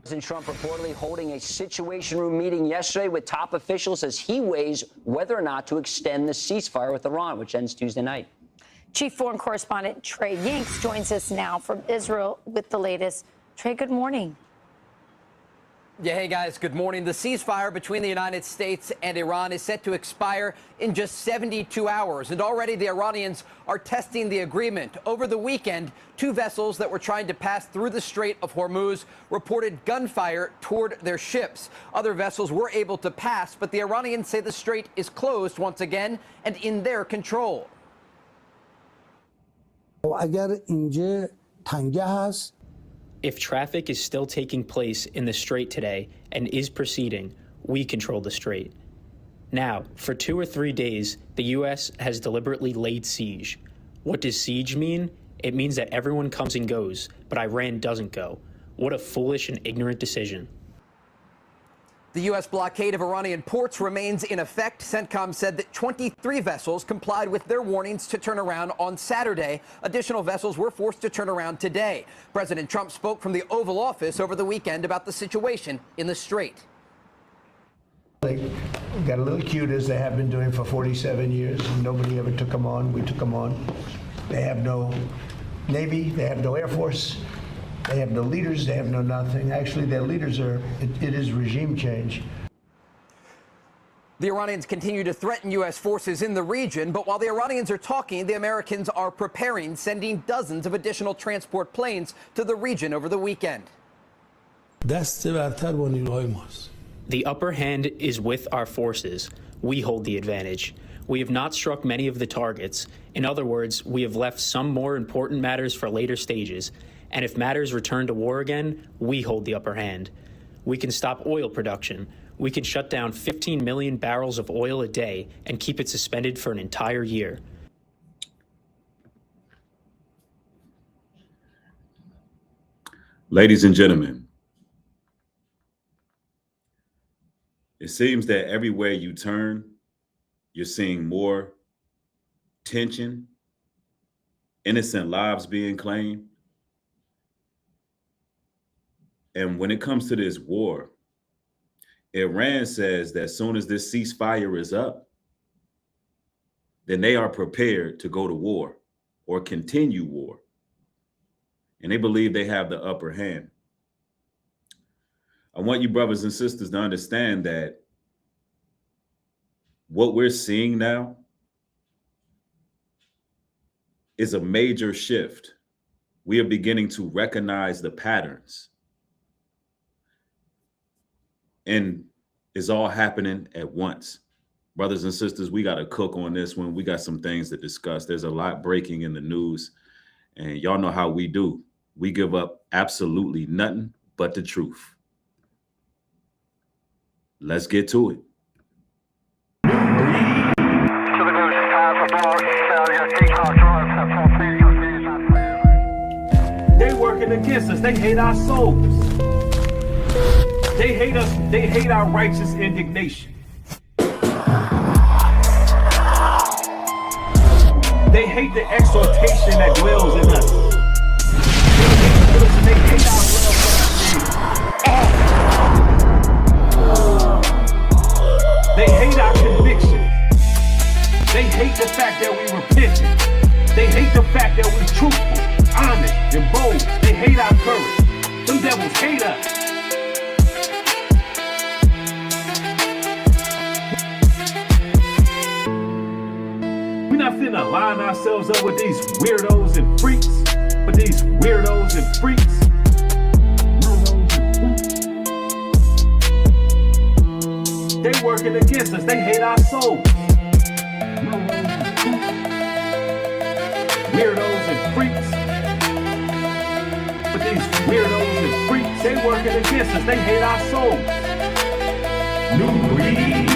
President Trump reportedly holding a Situation Room meeting yesterday with top officials as he weighs whether or not to extend the ceasefire with Iran, which ends Tuesday night. Chief Foreign Correspondent Trey Yingst joins us now from Israel with the latest. Trey, good morning. Yeah, hey guys, good morning. The ceasefire between the United States and Iran is set to expire in just 72 hours. And already the Iranians are testing the agreement. Over the weekend, two vessels that were trying to pass through the Strait of Hormuz reported gunfire toward their ships. Other vessels were able to pass, but the Iranians say the strait is closed once again and in their control. If traffic is still taking place in the strait today and is proceeding, we control the strait. Now, for 2 or 3 days, the U.S. has deliberately laid siege. What does siege mean? It means that everyone comes and goes, but Iran doesn't go. What a foolish and ignorant decision. The U.S. blockade of Iranian ports remains in effect. CENTCOM said that 23 vessels complied with their warnings to turn around on Saturday. Additional vessels were forced to turn around today. President Trump spoke from the Oval Office over the weekend about the situation in the Strait. They got a little cute, as they have been doing for 47 years. Nobody ever took them on. We took them on. They have no Navy. They have no Air Force. They have no leaders, they have no nothing. Actually, their leaders it is regime change. The Iranians continue to threaten U.S. forces in the region, but while the Iranians are talking, the Americans are preparing, sending dozens of additional transport planes to the region over the weekend. The upper hand is with our forces. We hold the advantage. We have not struck many of the targets. In other words, we have left some more important matters for later stages. And if matters return to war again, we hold the upper hand. We can stop oil production. We can shut down 15 million barrels of oil a day and keep it suspended for an entire year. Ladies and gentlemen, it seems that everywhere you turn, you're seeing more tension, innocent lives being claimed. And when it comes to this war, Iran says that as soon as this ceasefire is up, then they are prepared to go to war or continue war. And they believe they have the upper hand. I want you brothers and sisters to understand that what we're seeing now is a major shift. We are beginning to recognize the patterns. And it's all happening at once. Brothers and sisters, we got to cook on this one. We got some things to discuss. There's a lot breaking in the news. And y'all know how we do. We give up absolutely nothing but the truth. Let's get to it. They working against us. They hate our souls. They hate us. They hate our righteous indignation. They hate the exhortation that dwells in us. They hate our love for They hate our conviction. They hate the fact that we repented. They hate the fact that we're truthful, honest, and bold. They hate our courage. Them devils hate us. We're not finna line ourselves up with these weirdos and freaks, but these weirdos and freaks. They working against us. They hate our souls. Weirdos and freaks. But these weirdos and freaks, they working against us. They hate our souls. Nubreed.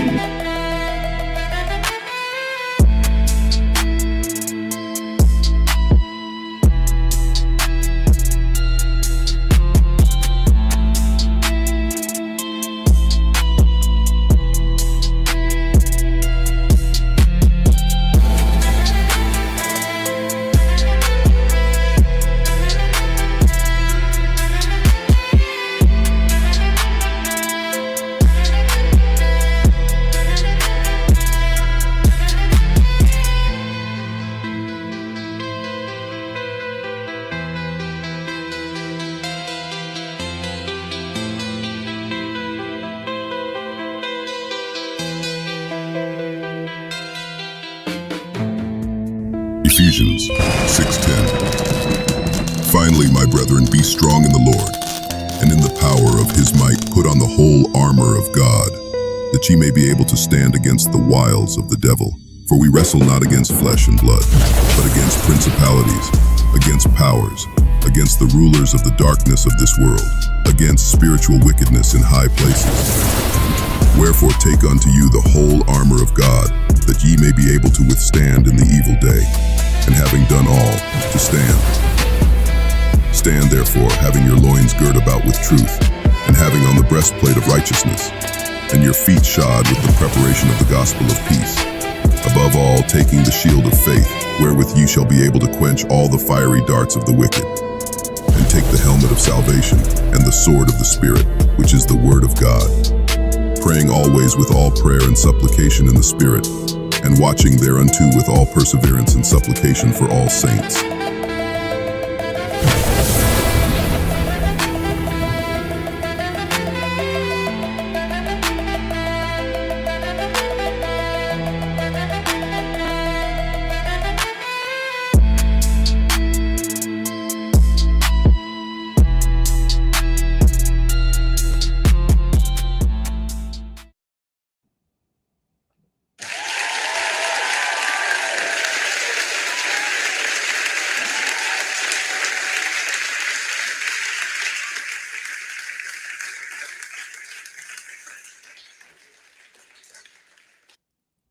Ephesians 6:10. Finally, my brethren, be strong in the Lord, and in the power of his might put on the whole armor of God, that ye may be able to stand against the wiles of the devil. For we wrestle not against flesh and blood, but against principalities, against powers, against the rulers of the darkness of this world, against spiritual wickedness in high places. Wherefore take unto you the whole armor of God, that ye may be able to withstand in the evil day, and having done all, to stand. Stand therefore, having your loins girt about with truth, and having on the breastplate of righteousness, and your feet shod with the preparation of the gospel of peace. Above all, taking the shield of faith, wherewith ye shall be able to quench all the fiery darts of the wicked, and take the helmet of salvation, and the sword of the Spirit, which is the word of God, praying always with all prayer and supplication in the Spirit, and watching thereunto with all perseverance and supplication for all saints.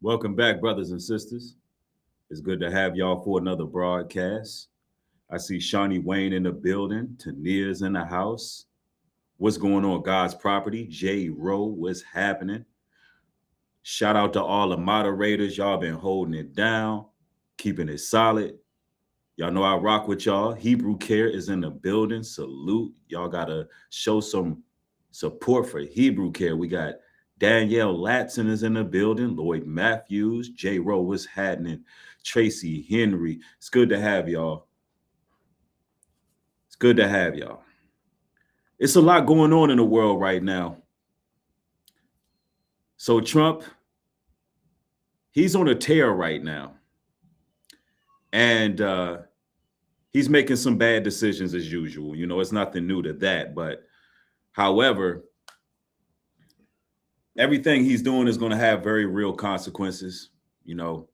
Welcome back, brothers and sisters. It's good to have y'all for another broadcast. I see Shawnee Wayne in the building. Tania's in the house. What's going on, God's property? J. Rowe, what's happening? Shout out to all the moderators. Y'all been holding it down, keeping it solid. Y'all know I rock with y'all. Hebrew Care is in the building. Salute. Y'all got to show some support for Hebrew Care. We got Danielle Latson is in the building. Lloyd Matthews, J. Rowe, what's happening? Tracy Henry. It's good to have y'all. It's good to have y'all. It's a lot going on in the world right now. So Trump, he's on a tear right now. And he's making some bad decisions as usual. You know, it's nothing new to that. But however, everything he's doing is going to have very real consequences. You know,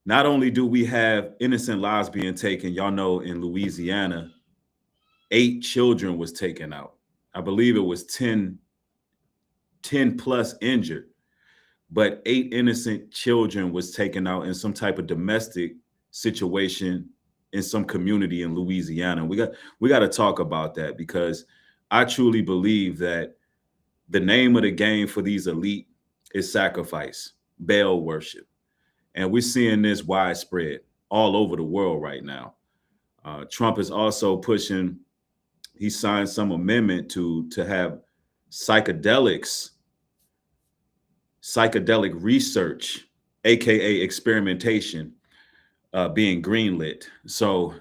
not only do we have innocent lives being taken, y'all know in Louisiana, 8 children was taken out. I believe it was 10 plus injured, but 8 innocent children was taken out in some type of domestic situation in some community in Louisiana. We got to talk about that, because I truly believe that the name of the game for these elite is sacrifice, Baal worship. And we're seeing this widespread all over the world right now. Trump is also pushing, he signed some amendment to have psychedelic research, AKA experimentation, being greenlit. So,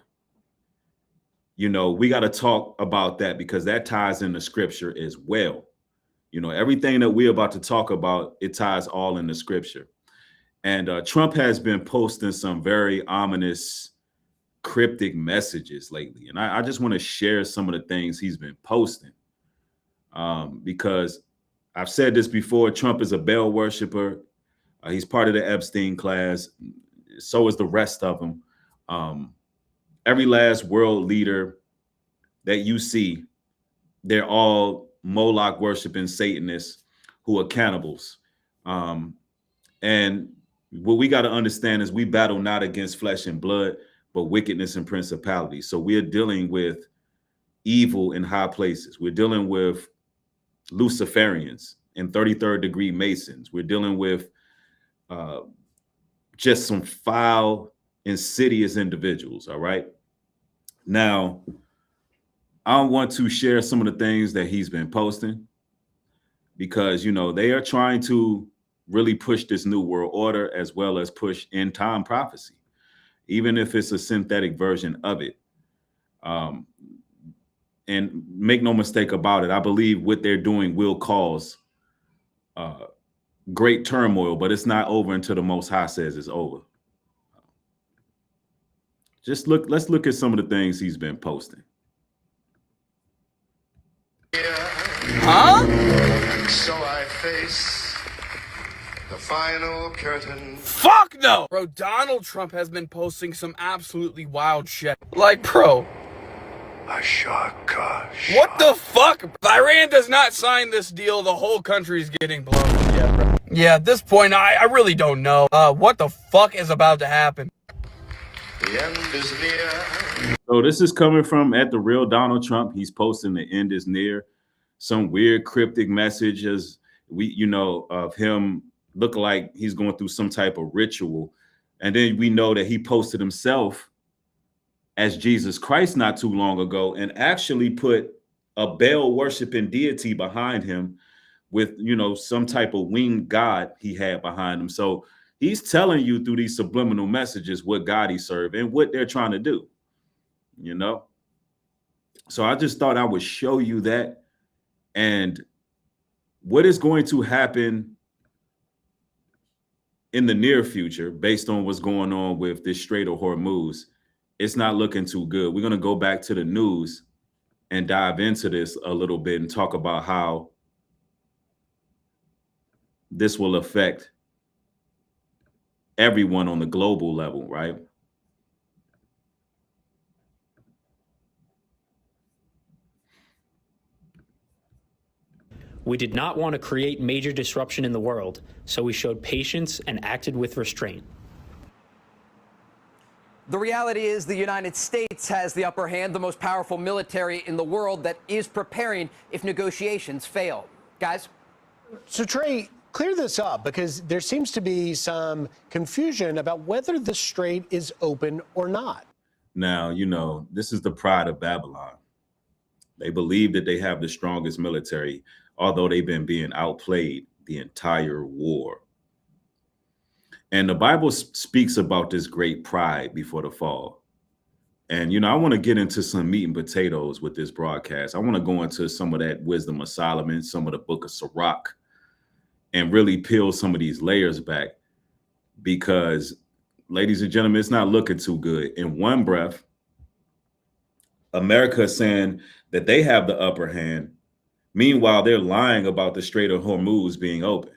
you know, we got to talk about that, because that ties into scripture as well. You know, everything that we're about to talk about, it ties all into scripture. And Trump has been posting some very ominous, cryptic messages lately. And I just want to share some of the things he's been posting, because I've said this before, Trump is a Baal worshiper. He's part of the Epstein class. So is the rest of them. Every last world leader that you see, they're all Moloch worshiping Satanists who are cannibals. And what we got to understand is we battle not against flesh and blood, but wickedness and principalities. So we're dealing with evil in high places. We're dealing with Luciferians and 33rd degree Masons. We're dealing with just some foul, insidious individuals. All right. Now, I want to share some of the things that he's been posting, because, you know, they are trying to really push this new world order, as well as push end time prophecy, even if it's a synthetic version of it. And make no mistake about it, I believe what they're doing will cause great turmoil, but it's not over until the Most High says it's over. let's look at some of the things he's been posting. Huh? So I face the final curtain. Fuck no! Bro, Donald Trump has been posting some absolutely wild shit. Like, bro. What the fuck? If Iran does not sign this deal, the whole country's getting blown. Yeah, bro. Yeah, at this point, I really don't know. What the fuck is about to happen? The end is near. So this is coming from at the real Donald Trump. He's posting the end is near. Some weird cryptic messages of him look like he's going through some type of ritual. And then we know that he posted himself as Jesus Christ not too long ago and actually put a Baal worshiping deity behind him with, some type of winged God he had behind him. So he's telling you through these subliminal messages what God he served and what they're trying to do, So I just thought I would show you that. And what is going to happen in the near future, based on what's going on with this Strait of Hormuz, it's not looking too good. We're going to go back to the news and dive into this a little bit and talk about how this will affect everyone on the global level, right? We did not want to create major disruption in the world, so we showed patience and acted with restraint. The reality is the United States has the upper hand, the most powerful military in the world that is preparing if negotiations fail. Guys? So, Trey, clear this up, because there seems to be some confusion about whether the strait is open or not. Now, this is the pride of Babylon. They believe that they have the strongest military, although they've been being outplayed the entire war. And the Bible speaks about this great pride before the fall. And, I want to get into some meat and potatoes with this broadcast. I want to go into some of that wisdom of Solomon, some of the book of Sirach, and really peel some of these layers back. Because, ladies and gentlemen, it's not looking too good. In one breath, America is saying that they have the upper hand. Meanwhile, they're lying about the Strait of Hormuz being open.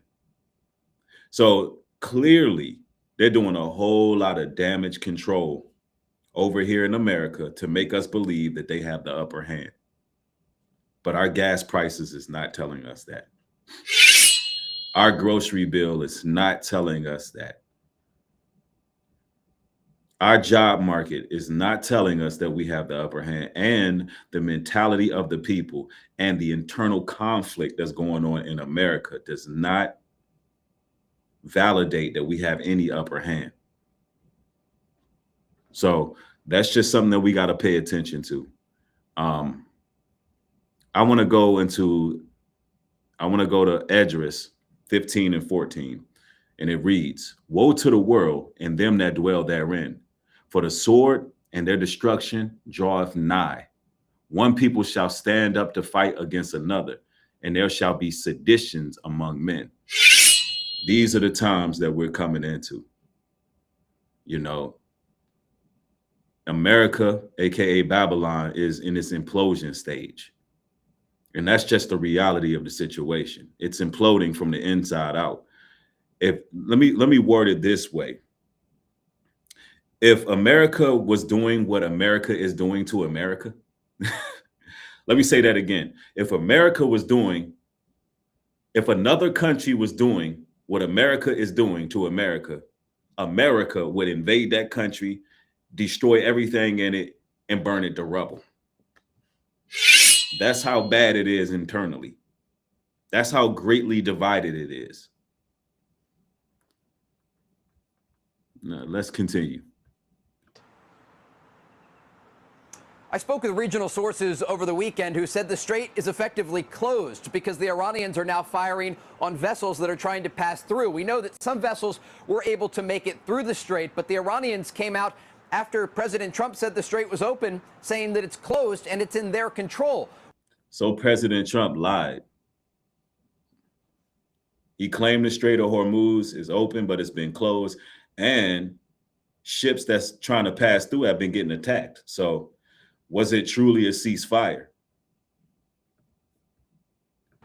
So clearly, they're doing a whole lot of damage control over here in America to make us believe that they have the upper hand. But our gas prices is not telling us that. Our grocery bill is not telling us that. Our job market is not telling us that we have the upper hand, and the mentality of the people and the internal conflict that's going on in America does not validate that we have any upper hand. So that's just something that we got to pay attention to. I want to go to Esdras 15 and 14, and it reads, "Woe to the world and them that dwell therein, for the sword and their destruction draweth nigh. One people shall stand up to fight against another, and there shall be seditions among men." These are the times that we're coming into. America, aka Babylon, is in its implosion stage. And that's just the reality of the situation. It's imploding from the inside out. Let me word it this way. If America was doing what America is doing to America, let me say that again. If another country was doing what America is doing to America, America would invade that country, destroy everything in it, and burn it to rubble. That's how bad it is internally. That's how greatly divided it is. Now, let's continue. I spoke with regional sources over the weekend who said the strait is effectively closed because the Iranians are now firing on vessels that are trying to pass through. We know that some vessels were able to make it through the strait, but the Iranians came out after President Trump said the strait was open, saying that it's closed and it's in their control. So President Trump lied. He claimed the Strait of Hormuz is open, but it's been closed. And ships that's trying to pass through have been getting attacked. So was it truly a ceasefire?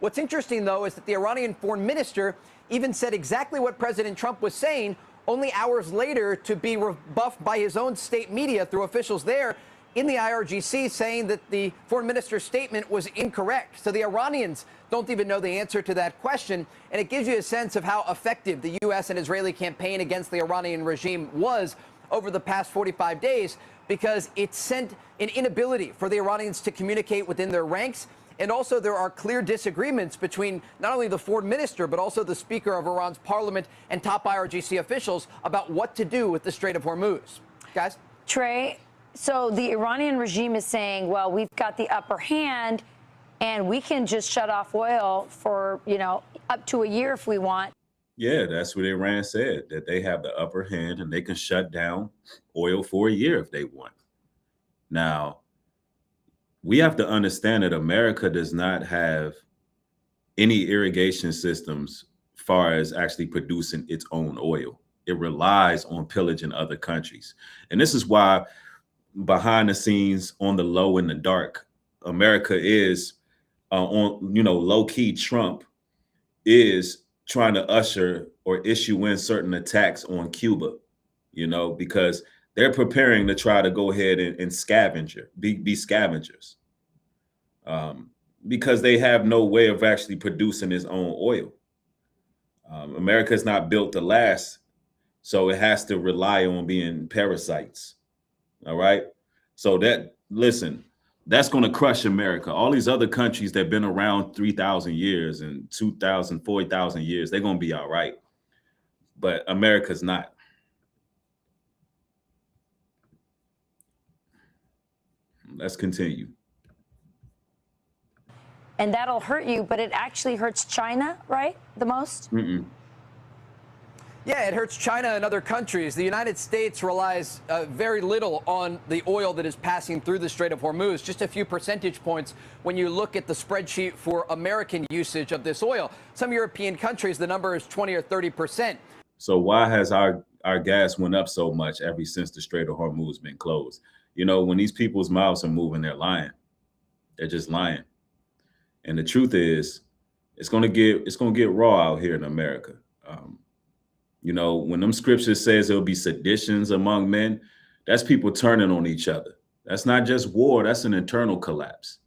What's interesting, though, is that the Iranian foreign minister even said exactly what President Trump was saying only hours later, to be rebuffed by his own state media through officials there in the IRGC, saying that the foreign minister's statement was incorrect. So the Iranians don't even know the answer to that question. And it gives you a sense of how effective the U.S. and Israeli campaign against the Iranian regime was over the past 45 days, because it sent an inability for the Iranians to communicate within their ranks. And also, there are clear disagreements between not only the foreign minister, but also the Speaker of Iran's parliament and top IRGC officials about what to do with the Strait of Hormuz. Guys? Trey, so the Iranian regime is saying, well, we've got the upper hand and we can just shut off oil for, up to a year if we want. Yeah, that's what Iran said, that they have the upper hand and they can shut down oil for a year if they want. Now, we have to understand that America does not have any irrigation systems far as actually producing its own oil. It relies on pillaging other countries. And this is why behind the scenes, on the low, in the dark, America is on, low key, Trump is trying to usher or issue in certain attacks on Cuba, because they're preparing to try to go ahead and be scavengers, because they have no way of actually producing its own oil. America is not built to last, so it has to rely on being parasites. All right. So that's going to crush America. All these other countries that have been around 3,000 years and 2,000, 4,000 years, they're going to be all right. But America's not. Let's continue. And that'll hurt you, but it actually hurts China, right? The most? Mm-mm. Yeah, it hurts China and other countries. The United States relies very little on the oil that is passing through the Strait of Hormuz, just a few percentage points when you look at the spreadsheet for American usage of this oil. Some European countries, the number is 20 or 30%. So why has our gas went up so much ever since the Strait of Hormuz been closed? When these people's mouths are moving, they're lying. They're just lying. And the truth is, it's gonna get raw out here in America. When them scriptures says there'll be seditions among men, that's people turning on each other. That's not just war, that's an internal collapse.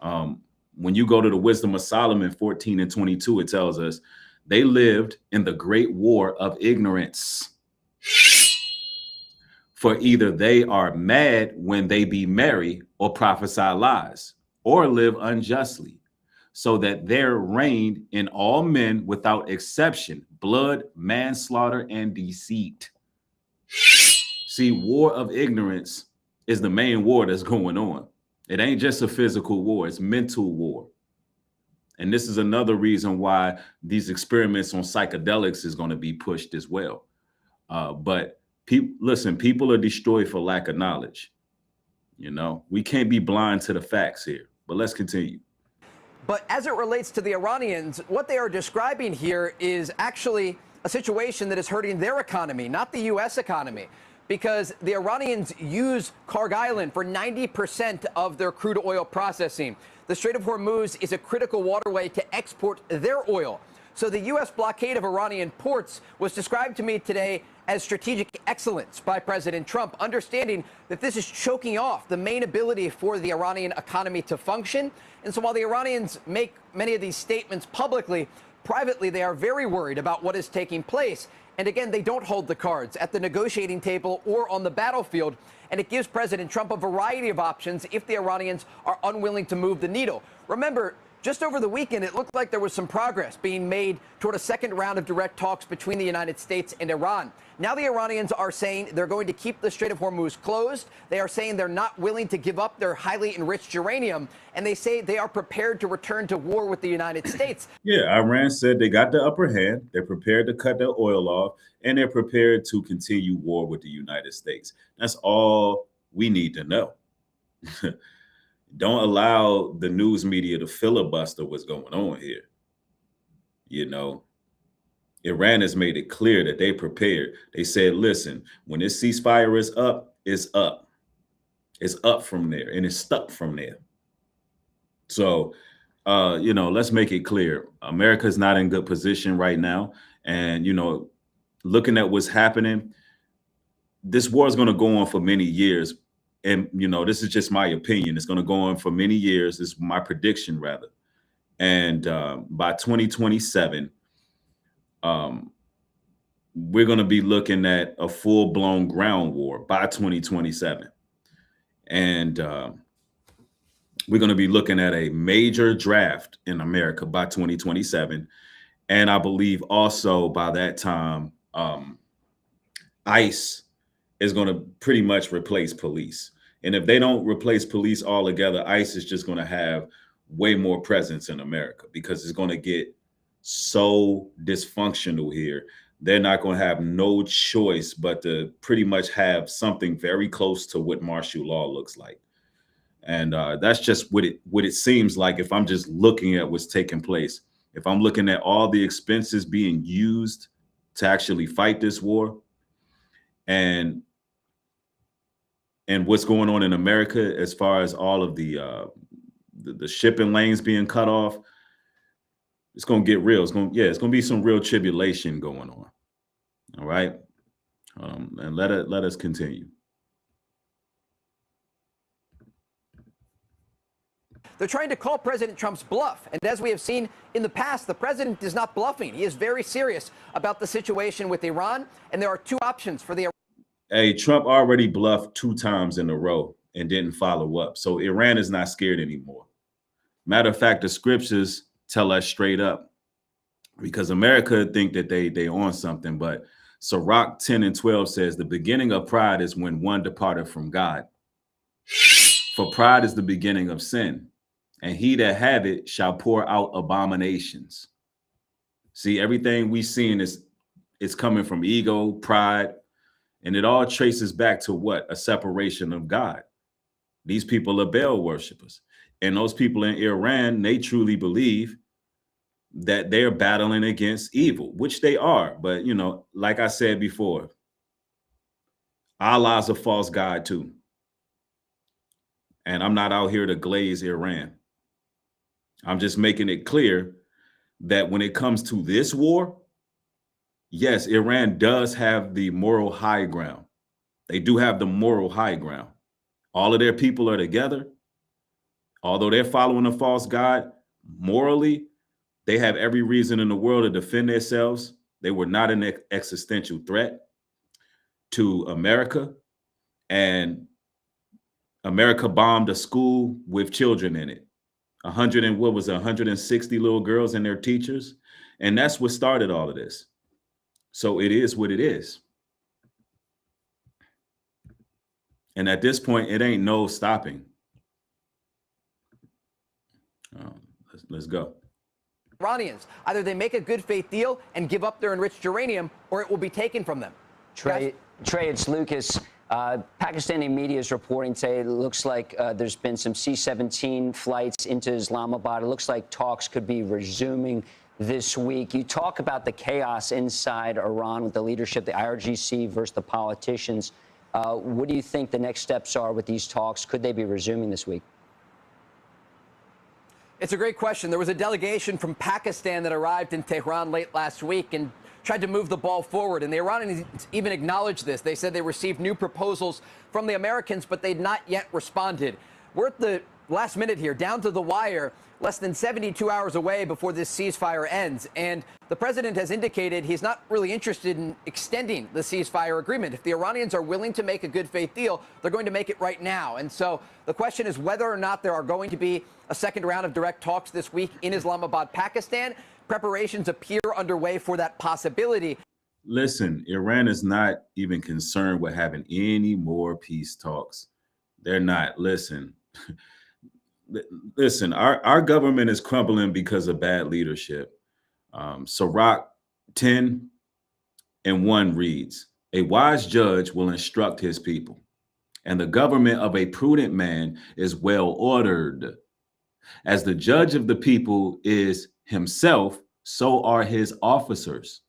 When you go to the Wisdom of Solomon 14:22, it tells us they lived in the great war of ignorance. For either they are mad when they be merry, or prophesy lies, or live unjustly, so that there reigned in all men without exception blood, manslaughter, and deceit. See, war of ignorance is the main war that's going on. It ain't just a physical war, it's mental war. And this is another reason why these experiments on psychedelics is going to be pushed as well. But people are destroyed for lack of knowledge. We can't be blind to the facts here, but let's continue. But as it relates to the Iranians, what they are describing here is actually a situation that is hurting their economy, not the U.S. economy, because the Iranians use Karg Island for 90% of their crude oil processing. The Strait of Hormuz is a critical waterway to export their oil. So the U.S. blockade of Iranian ports was described to me today as strategic excellence by President Trump, understanding that this is choking off the main ability for the Iranian economy to function. And so while the Iranians make many of these statements publicly, privately they are very worried about what is taking place. And again, they don't hold the cards at the negotiating table or on the battlefield. And it gives President Trump a variety of options if the Iranians are unwilling to move the needle. Remember, just over the weekend, it looked like there was some progress being made toward a second round of direct talks between the United States and Iran. Now the Iranians are saying they're going to keep the Strait of Hormuz closed. They are saying they're not willing to give up their highly enriched uranium. And they say they are prepared to return to war with the United States. Yeah, Iran said they got the upper hand. They're prepared to cut their oil off, and they're prepared to continue war with the United States. That's all we need to know. Don't allow the news media to filibuster what's going on here. Iran has made it clear that they prepared. They said, listen, when this ceasefire is up, it's up. It's up from there and it's stuck from there. So, let's make it clear. America's not in good position right now. And, looking at what's happening, this war is going to go on for many years. And, this is just my opinion. It's going to go on for many years. This is my prediction, rather. And by 2027, we're going to be looking at a full-blown ground war by 2027. And we're going to be looking at a major draft in America by 2027. And I believe also by that time, ICE is going to pretty much replace police. And if they don't replace police altogether, ICE is just going to have way more presence in America because it's going to get so dysfunctional here. They're not going to have no choice but to pretty much have something very close to what martial law looks like. And that's just what it seems like if I'm just looking at what's taking place. If I'm looking at all the expenses being used to actually fight this war and what's going on in America as far as all of the shipping lanes being cut off, it's going to get real. It's going to be some real tribulation going on. All right. And let us continue. They're trying to call President Trump's bluff. And as we have seen in the past, the president is not bluffing. He is very serious about the situation with Iran. And there are two options for the. Hey, Trump already bluffed 2 times in a row and didn't follow up. So Iran is not scared anymore. Matter of fact, the scriptures tell us straight up, because America think that they on something. But Sirach 10:12 says the beginning of pride is when one departed from God. For pride is the beginning of sin, and he that have it shall pour out abominations. See, everything we seeing is coming from ego, pride, and it all traces back to what? A separation of God. These people are Baal worshipers. And those people in Iran, they truly believe that they're battling against evil, which they are. But, like I said before, Allah's a false god too. And I'm not out here to glaze Iran. I'm just making it clear that when it comes to this war, yes, Iran does have the moral high ground. They do have the moral high ground. All of their people are together. Although they're following a false god, morally, they have every reason in the world to defend themselves. They were not an existential threat to America. And America bombed a school with children in it. 160 little girls and their teachers. And that's what started all of this. So it is what it is. And at this point, it ain't no stopping. Let's go. Iranians, either they make a good faith deal and give up their enriched uranium, or it will be taken from them. Trey, it's Lucas. Pakistani media is reporting today it looks like there's been some C-17 flights into Islamabad. It looks like talks could be resuming this week. You talk about the chaos inside Iran with the leadership, the IRGC versus the politicians. What do you think the next steps are with these talks? Could they be resuming this week? It's a great question. There was a delegation from Pakistan that arrived in Tehran late last week and tried to move the ball forward. And the Iranians even acknowledged this. They said they received new proposals from the Americans, but they'd not yet responded. We're at the last minute here, down to the wire, less than 72 hours away before this ceasefire ends. And the president has indicated he's not really interested in extending the ceasefire agreement. If the Iranians are willing to make a good faith deal, they're going to make it right now. And so the question is whether or not there are going to be a second round of direct talks this week in Islamabad, Pakistan. Preparations appear underway for that possibility. Listen, Iran is not even concerned with having any more peace talks. They're not. Listen, our government is crumbling because of bad leadership. Sirach 10:1 reads, a wise judge will instruct his people, and the government of a prudent man is well ordered. As the judge of the people is himself, so are his officers.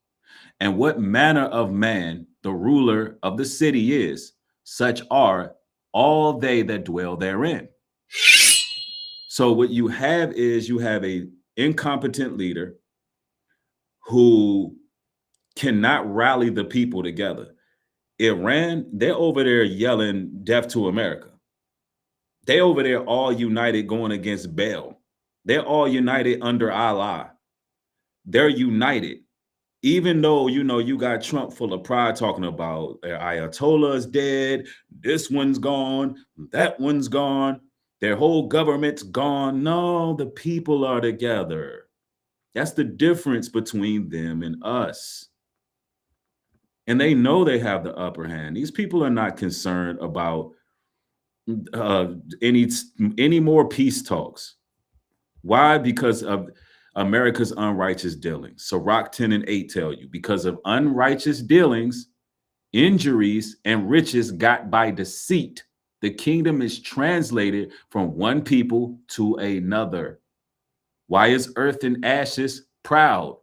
And what manner of man the ruler of the city is, such are all they that dwell therein. So what you have is you have a incompetent leader who cannot rally the people together. Iran, they're over there yelling death to America. They over there all united going against Baal. They're all united under Allah. They're united. Even though, you know, you got Trump full of pride talking about their Ayatollah is dead, this one's gone, that one's gone, their whole government's gone. No, the people are together. That's the difference between them and us. And they know they have the upper hand. These people are not concerned about any more peace talks. Why? Because of America's unrighteous dealings. So Rock 10 and 8 tell you, because of unrighteous dealings, injuries, and riches got by deceit, the kingdom is translated from one people to another. Why is earth and ashes proud?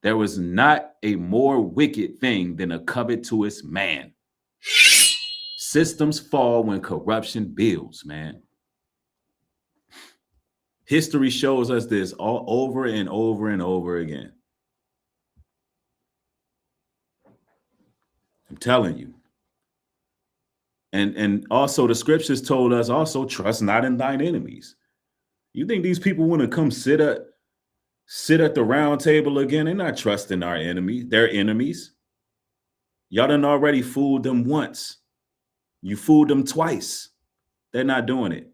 There was not a more wicked thing than a covetous man. Systems fall when corruption builds, man. History shows us this all over and over and over again. I'm telling you. And also the scriptures told us also, trust not in thine enemies. You think these people want to come sit at the round table again? They're not trusting our enemies. They're enemies. Y'all done already fooled them once. You fooled them twice. They're not doing it.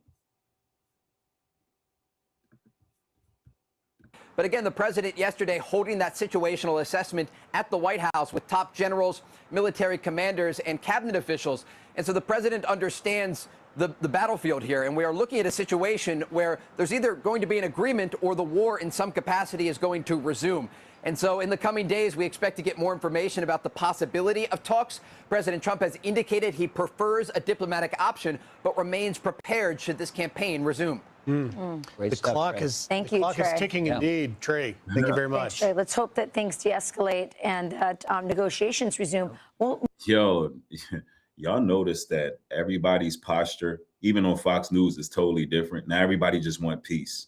But again, the president yesterday holding that situational assessment at the White House with top generals, military commanders, and cabinet officials. And so the president understands the battlefield here. And we are looking at a situation where there's either going to be an agreement or the war in some capacity is going to resume. And so in the coming days, we expect to get more information about the possibility of talks. President Trump has indicated he prefers a diplomatic option, but remains prepared should this campaign resume. The clock is ticking Yeah. indeed. Trey, thank you very much. Trey, let's hope that things de-escalate and that negotiations resume. Well, Yo, y'all notice that everybody's posture, even on Fox News, is totally different. Now everybody just want peace.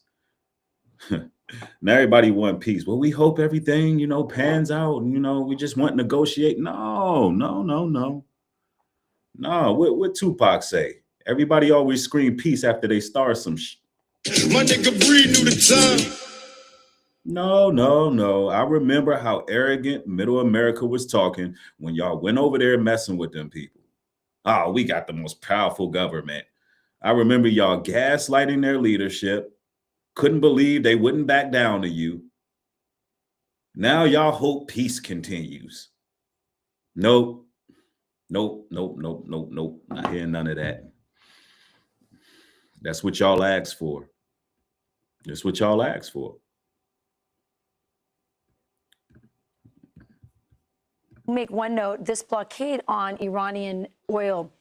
Now everybody want peace. Well, we hope everything, you know, pans out. And, you know, we just want to negotiate. No. What Tupac say? Everybody always scream peace after they start some shit. My nigga Breed knew the time. No. I remember how arrogant Middle America was talking when y'all went over there messing with them people. Oh, we got the most powerful government. I remember y'all gaslighting their leadership. Couldn't believe they wouldn't back down to you. Now y'all hope peace continues. Nope. Not hearing none of that. That's what y'all asked for. make one note. This blockade on Iranian oil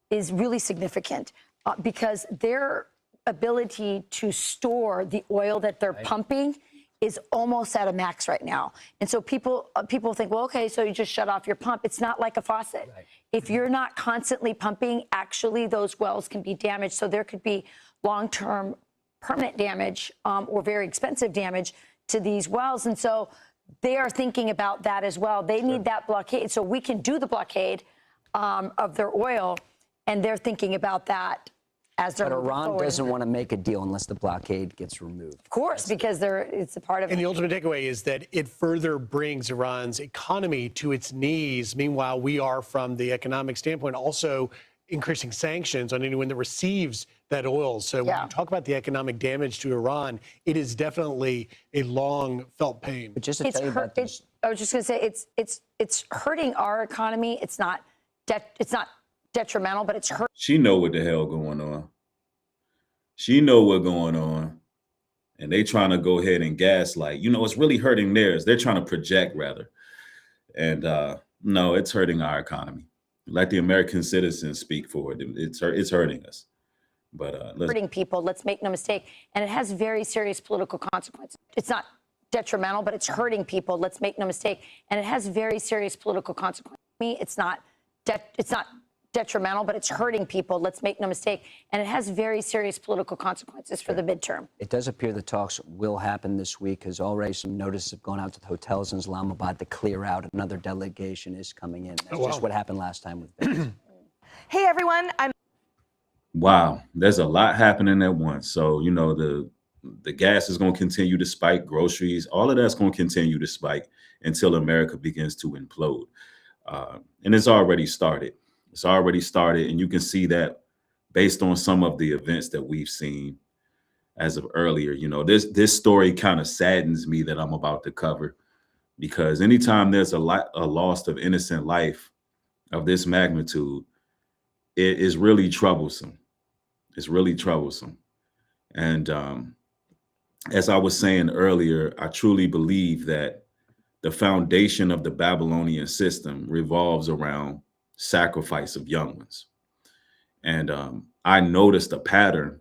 is really significant because their ability to store the oil that they're pumping is almost at a max right now. And so people think, well, okay, so you just shut off your pump. It's not like a faucet. Right. If you're not constantly pumping, actually those wells can be damaged. So there could be long-term permanent damage or very expensive damage to these wells. And so they are thinking about that as well. They need that blockade. So we can do the blockade of their oil, and they're thinking about that. But Iran doesn't want to make a deal unless the blockade gets removed. Of course, because it's a part of it. And the ultimate takeaway is that it further brings Iran's economy to its knees. Meanwhile, we are, from the economic standpoint, also increasing sanctions on anyone that receives that oil. So when you talk about the economic damage to Iran, it is definitely a long felt pain. But just to tell you about this, I was just going to say it's hurting our economy. It's not detrimental, but it's hurt. She know what the hell going on. She know what's going on. And they trying to go ahead and gaslight. You know, it's really hurting theirs. They're trying to project, rather. And no, it's hurting our economy. Let the American citizens speak for it. It's hurting us. But hurting people, let's make no mistake. And it has very serious political consequences. It's not detrimental, but it's hurting people. Let's make no mistake. And it has very serious political consequences. To me, it's not detrimental, but it's hurting people. Let's make no mistake. And it has very serious political consequences for the midterm. It does appear the talks will happen this week because already some notices have gone out to the hotels in Islamabad to clear out. Another delegation is coming in. That's just what happened last time with Vince. Hey, everyone. Wow, there's a lot happening at once. So, you know, the gas is going to continue to spike, groceries, all of that's going to continue to spike until America begins to implode. And it's already started. It's already started. And you can see that based on some of the events that we've seen as of earlier. You know, this story kind of saddens me that I'm about to cover, because anytime there's a loss of innocent life of this magnitude, it is really troublesome. It's really troublesome. And as I was saying earlier, I truly believe that the foundation of the Babylonian system revolves around sacrifice of young ones. And I noticed a pattern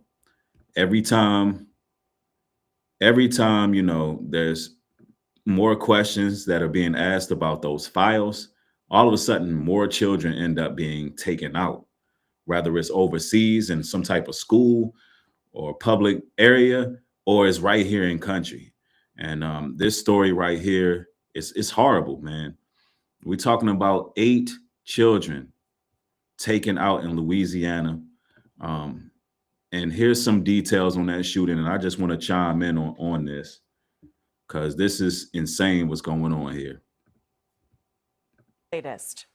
every time, you know, there's more questions that are being asked about those files. All of a sudden, more children end up being taken out, whether it's overseas in some type of school or public area, or it's right here in country. And this story right here is horrible, man. We're talking about 8 children taken out in Louisiana. And here's some details on that shooting. And I just want to chime in on this, because this is insane what's going on here. Latest.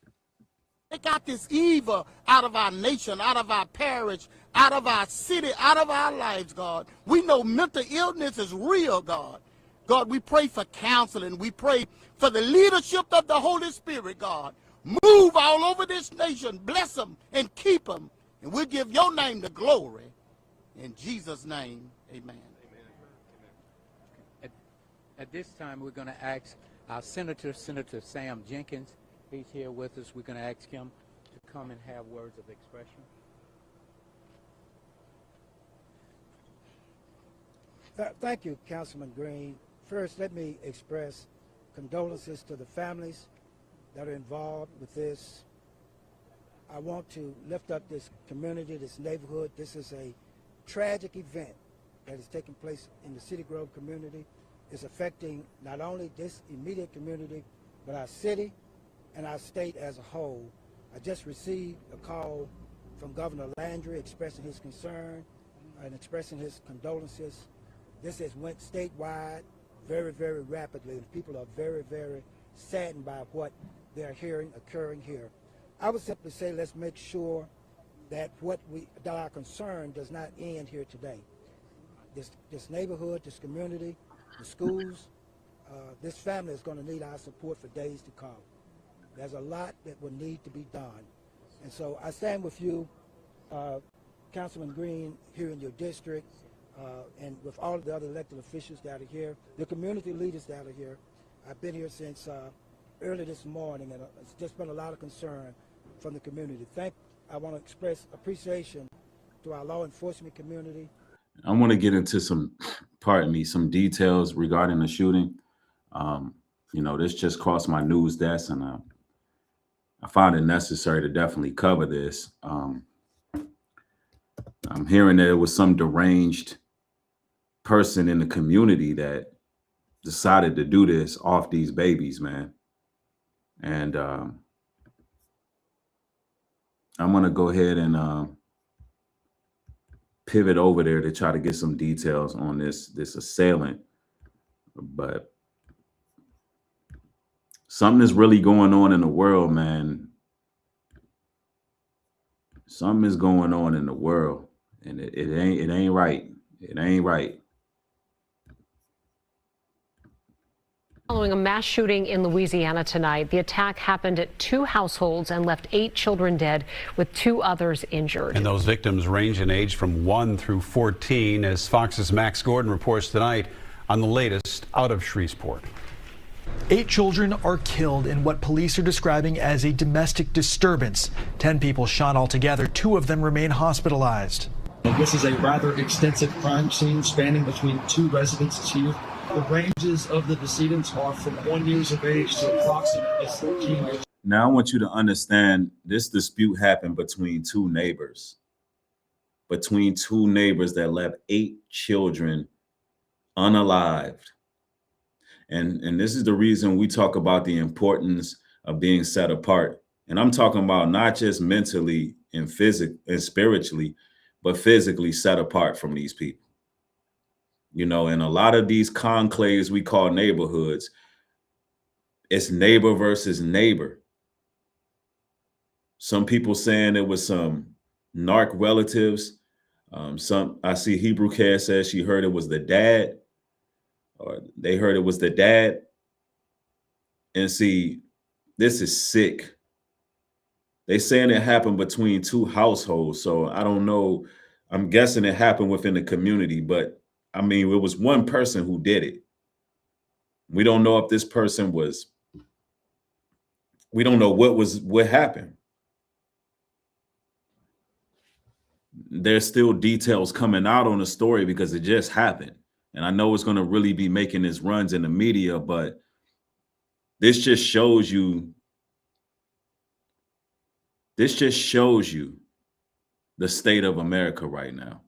Take out this evil out of our nation, out of our parish, out of our city, out of our lives, God. We know mental illness is real, God. God, we pray for counseling. We pray for the leadership of the Holy Spirit, God. Move all over this nation. Bless them and keep them. And we'll give your name the glory. In Jesus' name, amen. At this time, we're going to ask our Senator Sam Jenkins. He's here with us. We're going to ask him to come and have words of expression. Thank you, Councilman Green. First, let me express condolences to the families that are involved with this. I want to lift up this community, this neighborhood. This is a tragic event that is taking place in the City Grove community. It's affecting not only this immediate community, but our city and our state as a whole. I just received a call from Governor Landry expressing his concern and expressing his condolences. This has went statewide very, very rapidly, and people are very, very saddened by what they're hearing occurring here. I would simply say let's make sure that that our concern does not end here today. This neighborhood, this community, the schools, this family is going to need our support for days to come. There's a lot that will need to be done. And so I stand with you, Councilman Green, here in your district, and with all of the other elected officials that are here, the community leaders that are here. I've been here since early this morning, and it's just been a lot of concern from the community. I want to express appreciation to our law enforcement community. I want to get into some details regarding the shooting. You know, this just crossed my news desk, and I found it necessary to definitely cover this. I'm hearing that it was some deranged person in the community that decided to do this off these babies, man. And I'm going to go ahead and pivot over there to try to get some details on this assailant. But something is really going on in the world, man. Something is going on in the world, and it ain't right. It ain't right. Following a mass shooting in Louisiana tonight, the attack happened at 2 households and left 8 children dead, with 2 others injured. And those victims range in age from 1 through 14, as Fox's Max Gordon reports tonight on the latest out of Shreveport. 8 children are killed in what police are describing as a domestic disturbance. 10 people shot altogether. 2 of them remain hospitalized. This is a rather extensive crime scene spanning between 2 residences here The ranges of the decedents are from 1 year of age to approximately 14 years. Now I want you to understand this dispute happened between two neighbors. That left 8 children unalived. And this is the reason we talk about the importance of being set apart. And I'm talking about not just mentally and physically and spiritually, but physically set apart from these people. You know, in a lot of these conclaves we call neighborhoods, it's neighbor versus neighbor. Some people saying it was some narc relatives. I see Hebrew Care says she heard it was the dad, or they heard it was the dad. And see, this is sick. They saying it happened between 2 households. So I don't know. I'm guessing it happened within the community, but I mean, it was one person who did it. We don't know if this person was, we don't know what happened. There's still details coming out on the story because it just happened. And I know it's going to really be making its runs in the media, but this just shows you the state of America right now.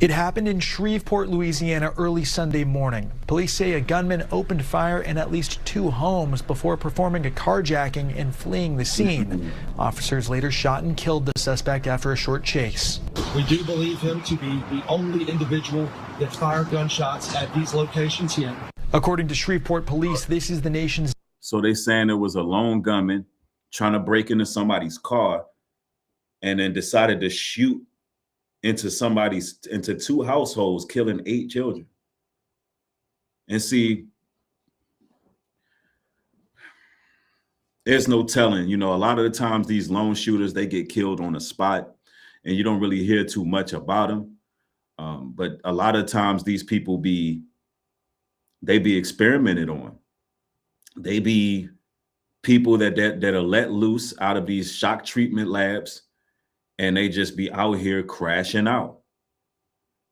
It happened in Shreveport, Louisiana, early Sunday morning. Police say a gunman opened fire in at least 2 homes before performing a carjacking and fleeing the scene. Officers later shot and killed the suspect after a short chase. We do believe him to be the only individual that fired gunshots at these locations here. According to Shreveport police, this is the nation's... So they saying it was a lone gunman trying to break into somebody's car and then decided to shoot into 2 households, killing 8 children. And see, there's no telling, you know, a lot of the times these lone shooters, they get killed on the spot and you don't really hear too much about them. But a lot of times these people they be experimented on. They be people that are let loose out of these shock treatment labs, and they just be out here crashing out.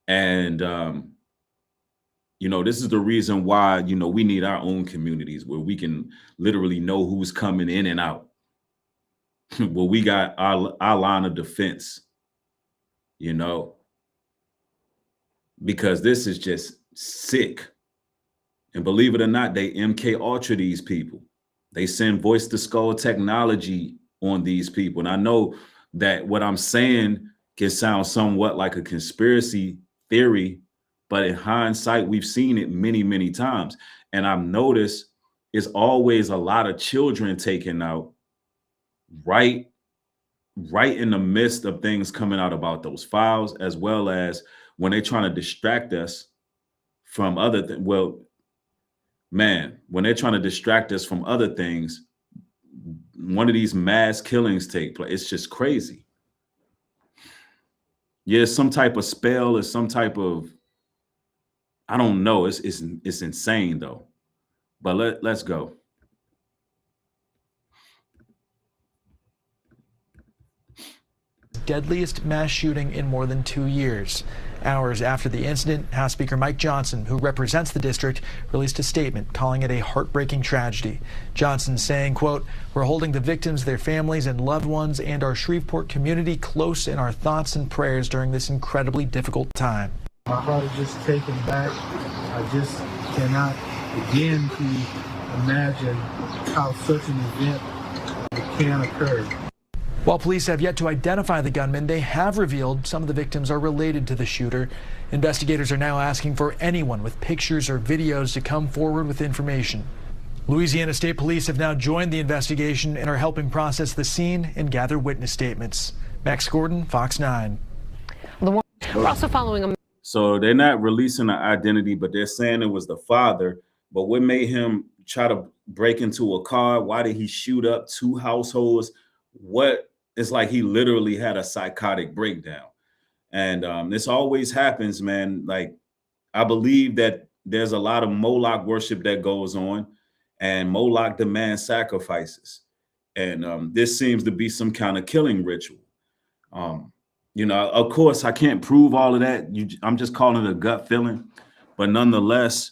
And, you know, this is the reason why, you know, we need our own communities where we can literally know who's coming in and out. Well, we got our line of defense, you know, because this is just sick. And believe it or not, they MK Ultra these people. They send voice to skull technology on these people. And I know that what I'm saying can sound somewhat like a conspiracy theory, but in hindsight, we've seen it many, many times. And I've noticed it's always a lot of children taken out right in the midst of things coming out about those files, as well as when they're trying to distract us from other things. Well, man, when they're trying to distract us from other things, one of these mass killings take place. It's just crazy. Yeah, some type of spell or some type of, I don't know. It's insane though. But let's go. Deadliest mass shooting in more than 2 years. Hours after the incident, House Speaker Mike Johnson, who represents the district, released a statement calling it a heartbreaking tragedy. Johnson saying, quote, "We're holding the victims, their families and loved ones, and our Shreveport community close in our thoughts and prayers during this incredibly difficult time." My heart is just taken back. I just cannot begin to imagine how such an event can occur. While police have yet to identify the gunman, they have revealed some of the victims are related to the shooter. Investigators are now asking for anyone with pictures or videos to come forward with information. Louisiana State Police have now joined the investigation and are helping process the scene and gather witness statements. Max Gordon, Fox 9. We're also following a... So they're not releasing the identity, but they're saying it was the father. But what made him try to break into a car? Why did he shoot up 2 households? It's like he literally had a psychotic breakdown. And this always happens, man. Like, I believe that there's a lot of Moloch worship that goes on, and Moloch demands sacrifices. And this seems to be some kind of killing ritual. You know, of course, I can't prove all of that. I'm just calling it a gut feeling. But nonetheless,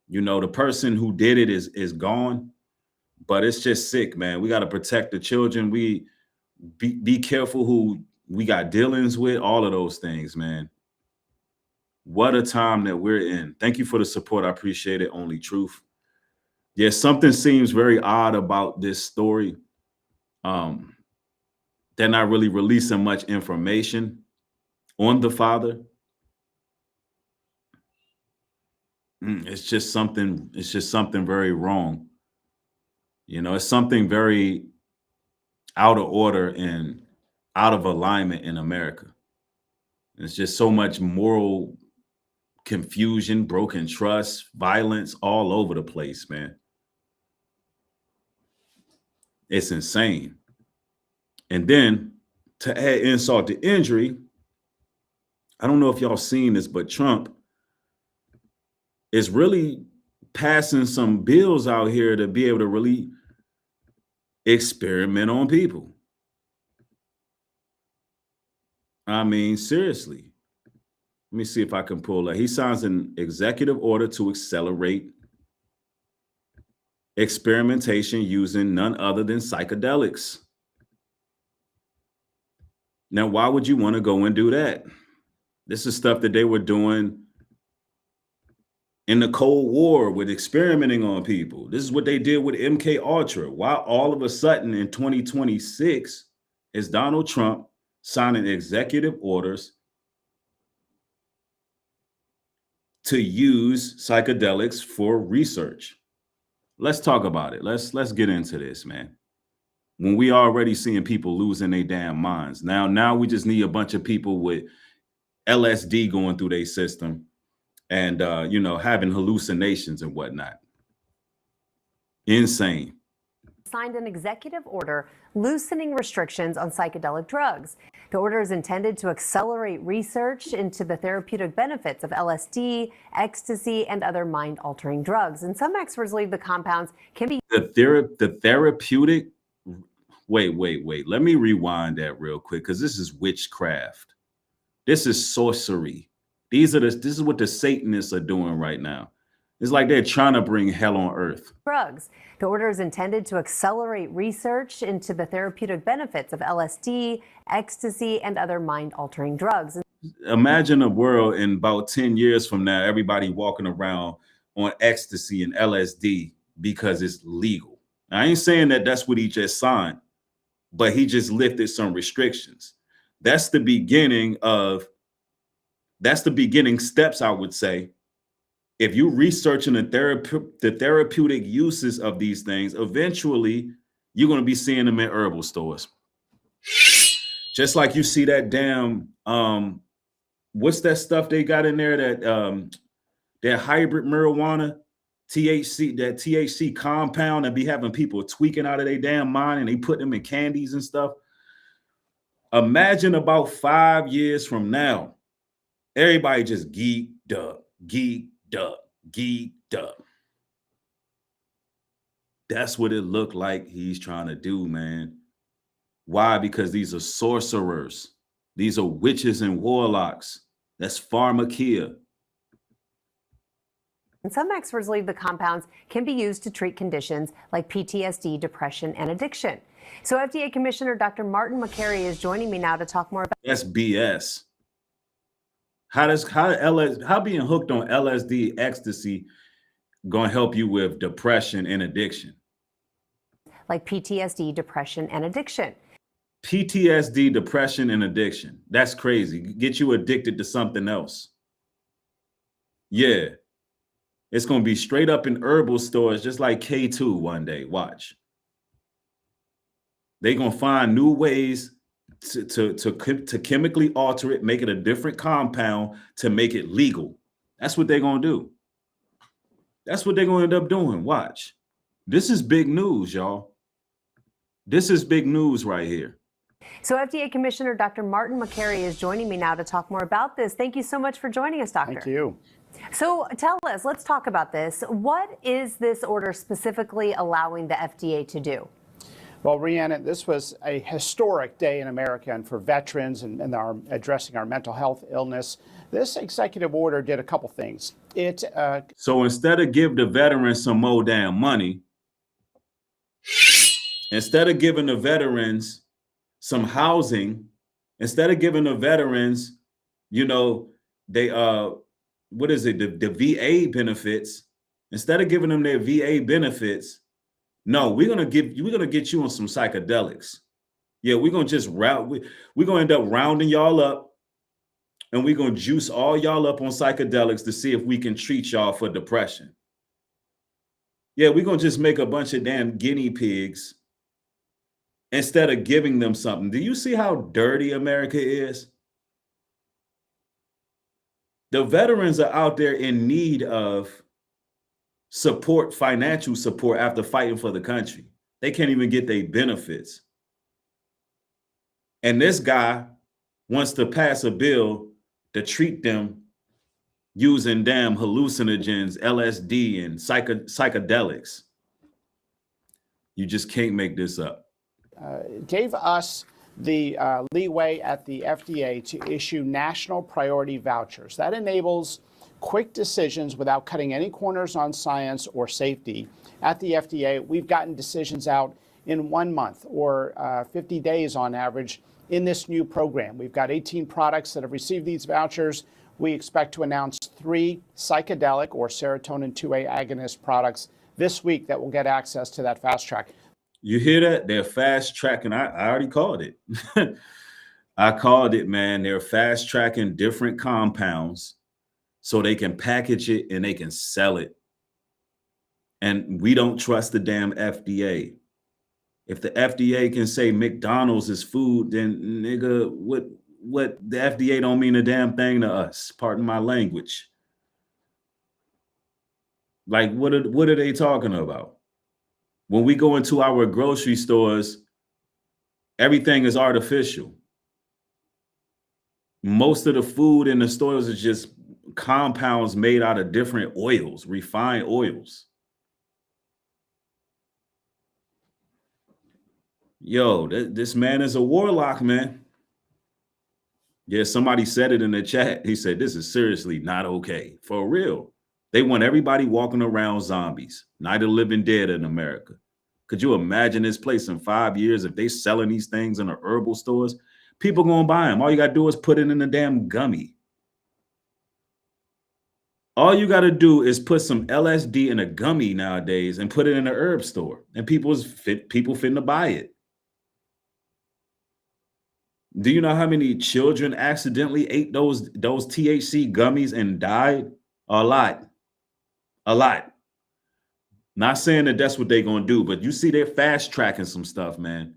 you know, the person who did it is gone. But it's just sick, man. We got to protect the children. We be careful who we got dealings with, all of those things, man. What a time that we're in. Thank you for the support. I appreciate it. Only Truth. Yeah, something seems very odd about this story. They're not really releasing much information on the father. It's just something very wrong. You know, it's something very out of order and out of alignment in America. It's just so much moral confusion, broken trust, violence all over the place, man. It's insane. And then to add insult to injury, I don't know if y'all seen this, but Trump is really passing some bills out here to be able to really experiment on people. I mean, seriously. Let me see if I can pull that. He signs an executive order to accelerate experimentation using none other than psychedelics. Now, why would you want to go and do that? This is stuff that they were doing in the Cold War with experimenting on people. This is what they did with MK Ultra. Why all of a sudden in 2026 is Donald Trump signing executive orders to use psychedelics for research? Let's talk about it. Let's get into this, man. When we already seeing people losing their damn minds. Now we just need a bunch of people with LSD going through their system and you know, having hallucinations and whatnot. Insane. Signed an executive order loosening restrictions on psychedelic drugs. The order is intended to accelerate research into the therapeutic benefits of LSD, ecstasy, and other mind-altering drugs. And some experts believe the compounds can be the therapeutic. Wait. Let me rewind that real quick, because this is witchcraft. This is sorcery. This is what the Satanists are doing right now. It's like they're trying to bring hell on earth. Drugs. The order is intended to accelerate research into the therapeutic benefits of LSD, ecstasy, and other mind-altering drugs. Imagine a world in about 10 years from now, everybody walking around on ecstasy and LSD because it's legal. I ain't saying that that's what he just signed, but he just lifted some restrictions. That's the beginning steps, I would say. If you're researching the therapeutic uses of these things, eventually you're going to be seeing them in herbal stores. Just like you see that damn, what's that stuff they got in there, that hybrid marijuana, that THC compound, and be having people tweaking out of their damn mind, and they put them in candies and stuff. Imagine about 5 years from now, everybody just geeked up. That's what it looked like he's trying to do, man. Why? Because these are sorcerers. These are witches and warlocks. That's pharmakia. And some experts believe the compounds can be used to treat conditions like PTSD, depression, and addiction. So FDA Commissioner Dr. Martin Makary is joining me now to talk more about. That's BS. How being hooked on LSD, ecstasy, gonna help you with depression and addiction? Like PTSD, depression, and addiction. PTSD, depression, and addiction. That's crazy. Get you addicted to something else. Yeah. It's gonna be straight up in herbal stores, just like K2 one day. Watch. They're gonna find new ways to chemically alter it, make it a different compound to make it legal. That's what they're gonna do. That's what they're gonna end up doing. Watch. This is big news, y'all. This is big news right here. So FDA Commissioner Dr. Martin Makary is joining me now to talk more about this. Thank you so much for joining us, Doctor. Thank you. So tell us, let's talk about this. What is this order specifically allowing the FDA to do? Well, Rhiannon, this was a historic day in America and for veterans and our addressing our mental health illness. This executive order did a couple things. So instead of give the veterans some more damn money, instead of giving the veterans some housing, instead of giving the veterans, you know, they what is it, the VA benefits, instead of giving them their VA benefits, no, we're gonna get you on some psychedelics. Yeah, we're gonna just we're gonna end up rounding y'all up, and we're gonna juice all y'all up on psychedelics to see if we can treat y'all for depression. Yeah, we're gonna just make a bunch of damn guinea pigs instead of giving them something. Do you see how dirty America is? The veterans are out there in need of support, financial support after fighting for the country. They can't even get their benefits. And this guy wants to pass a bill to treat them using damn hallucinogens, LSD, and psychedelics. You just can't make this up. Gave us the leeway at the FDA to issue national priority vouchers. That enables quick decisions without cutting any corners on science or safety. At the FDA, we've gotten decisions out in 1 month or 50 days on average in this new program. We've got 18 products that have received these vouchers. We expect to announce 3 psychedelic or serotonin 2A agonist products this week that will get access to that fast track. You hear that? They're fast tracking. I already called it. I called it, man. They're fast tracking different compounds so they can package it and they can sell it. And we don't trust the damn FDA. If the FDA can say McDonald's is food, then nigga, what the FDA don't mean a damn thing to us. Pardon my language. Like, what are they talking about? When we go into our grocery stores, everything is artificial. Most of the food in the stores is just compounds made out of different oils, refined oils. Yo, this man is a warlock, man. Yeah, somebody said it in the chat. He said, this is seriously not okay. For real. They want everybody walking around zombies. Night of the Living Dead in America. Could you imagine this place in 5 years if they selling these things in the herbal stores? People gonna buy them. All you gotta do is put it in a damn gummy. All you gotta do is put some LSD in a gummy nowadays and put it in an herb store, and people finna buy it. Do you know how many children accidentally ate those THC gummies and died? A lot. A lot. Not saying that that's what they're going to do, but you see they're fast tracking some stuff, man.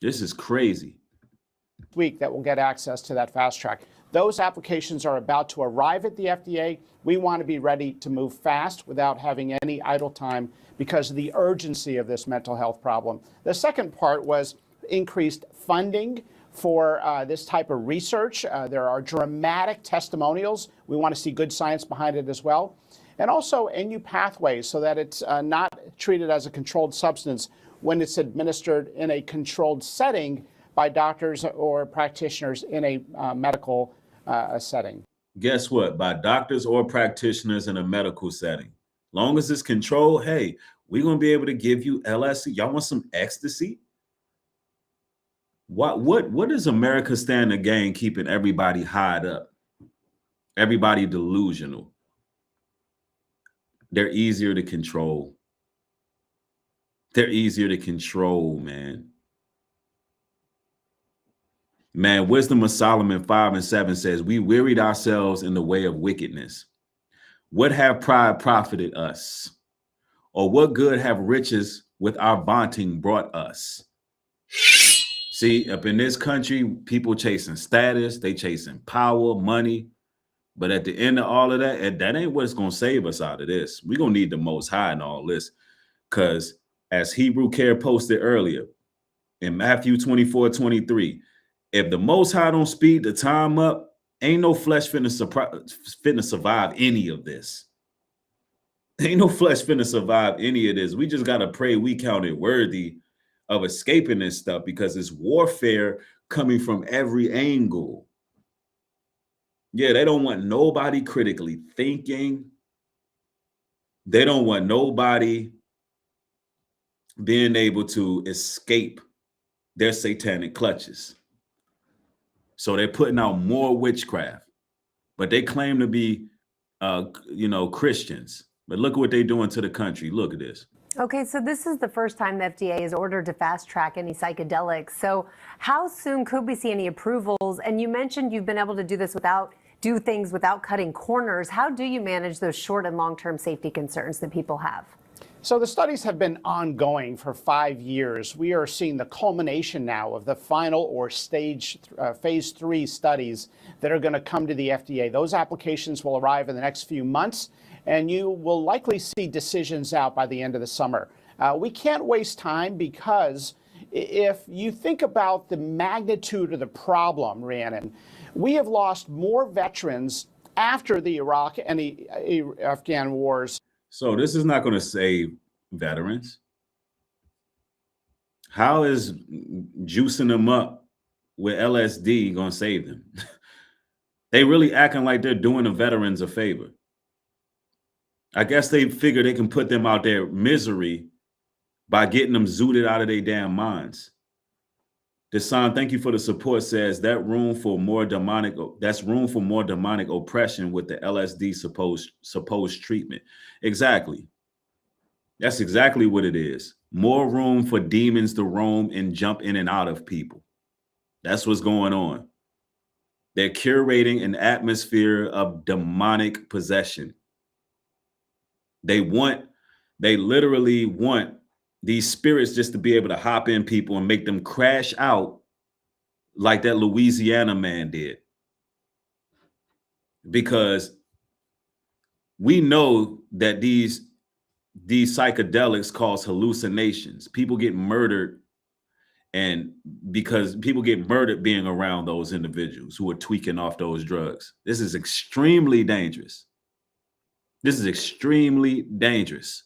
This is crazy. Week that will get access to that fast track. Those applications are about to arrive at the FDA. We want to be ready to move fast without having any idle time because of the urgency of this mental health problem. The second part was increased funding for this type of research. There are dramatic testimonials. We want to see good science behind it as well. And also new pathways so that it's not treated as a controlled substance when it's administered in a controlled setting by doctors or practitioners in a medical setting. Guess what? By doctors or practitioners in a medical setting. Long as it's controlled, hey, we're going to be able to give you LSD. Y'all want some ecstasy? What does America stand to gain keeping everybody high up? Everybody delusional. They're easier to control. They're easier to control, man. Man, Wisdom of Solomon 5:7 says, we wearied ourselves in the way of wickedness. What have pride profited us? Or what good have riches with our vaunting brought us? See, up in this country, people chasing status, they chasing power, money. But at the end of all of that, that ain't what's going to save us out of this. We're going to need the Most High in all this. Because as Hebrew Care posted earlier, in Matthew 24:23, if the Most High don't speed the time up, ain't no flesh finna survive any of this. Ain't no flesh finna survive any of this. We just gotta pray we count it worthy of escaping this stuff, because it's warfare coming from every angle. Yeah, they don't want nobody critically thinking. They don't want nobody being able to escape their satanic clutches. So they're putting out more witchcraft, but they claim to be, Christians. But look at what they're doing to the country. Look at this. Okay, so this is the first time the FDA is ordered to fast track any psychedelics. So how soon could we see any approvals? And you mentioned you've been able to do things without cutting corners. How do you manage those short and long-term safety concerns that people have? So the studies have been ongoing for 5 years. We are seeing the culmination now of the final or phase 3 studies that are going to come to the FDA. Those applications will arrive in the next few months, and you will likely see decisions out by the end of the summer. We can't waste time, because if you think about the magnitude of the problem, Rhiannon, we have lost more veterans after the Iraq and the Afghan wars. So this is not going to save veterans. How is juicing them up with LSD going to save them? They really acting like they're doing the veterans a favor. I guess they figure they can put them out their misery by getting them zooted out of their damn minds. Desan, thank you for the support, says that's room for more demonic oppression with the LSD supposed treatment. Exactly. That's exactly what it is. More room for demons to roam and jump in and out of people. That's what's going on. They're curating an atmosphere of demonic possession. They literally want these spirits just to be able to hop in people and make them crash out like that Louisiana man did. Because we know that these psychedelics cause hallucinations. People get murdered, and because people get murdered being around those individuals who are tweaking off those drugs. This is extremely dangerous. This is extremely dangerous.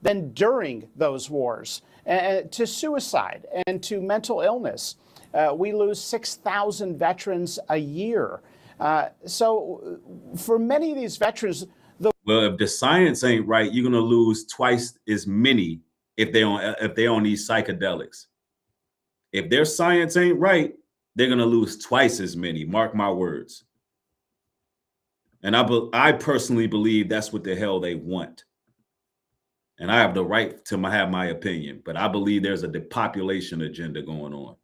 Then during those wars, to suicide and to mental illness. We lose 6,000 veterans a year. So for many of these veterans, well, if the science ain't right, you're gonna lose twice as many if they on these psychedelics. If their science ain't right, they're gonna lose twice as many. Mark my words. And I personally believe that's what the hell they want. And I have the right to have my opinion, but I believe there's a depopulation agenda going on.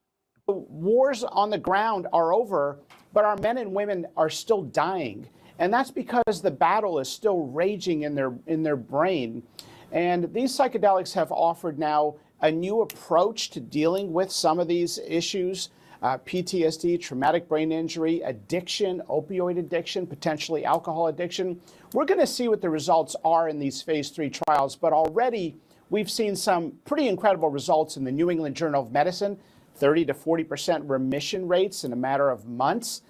Wars on the ground are over, but our men and women are still dying. And that's because the battle is still raging in their brain. And these psychedelics have offered now a new approach to dealing with some of these issues. PTSD, traumatic brain injury, addiction, opioid addiction, potentially alcohol addiction. We're going to see what the results are in these phase 3 trials, but already we've seen some pretty incredible results in the New England Journal of Medicine, 30 to 40% remission rates in a matter of months.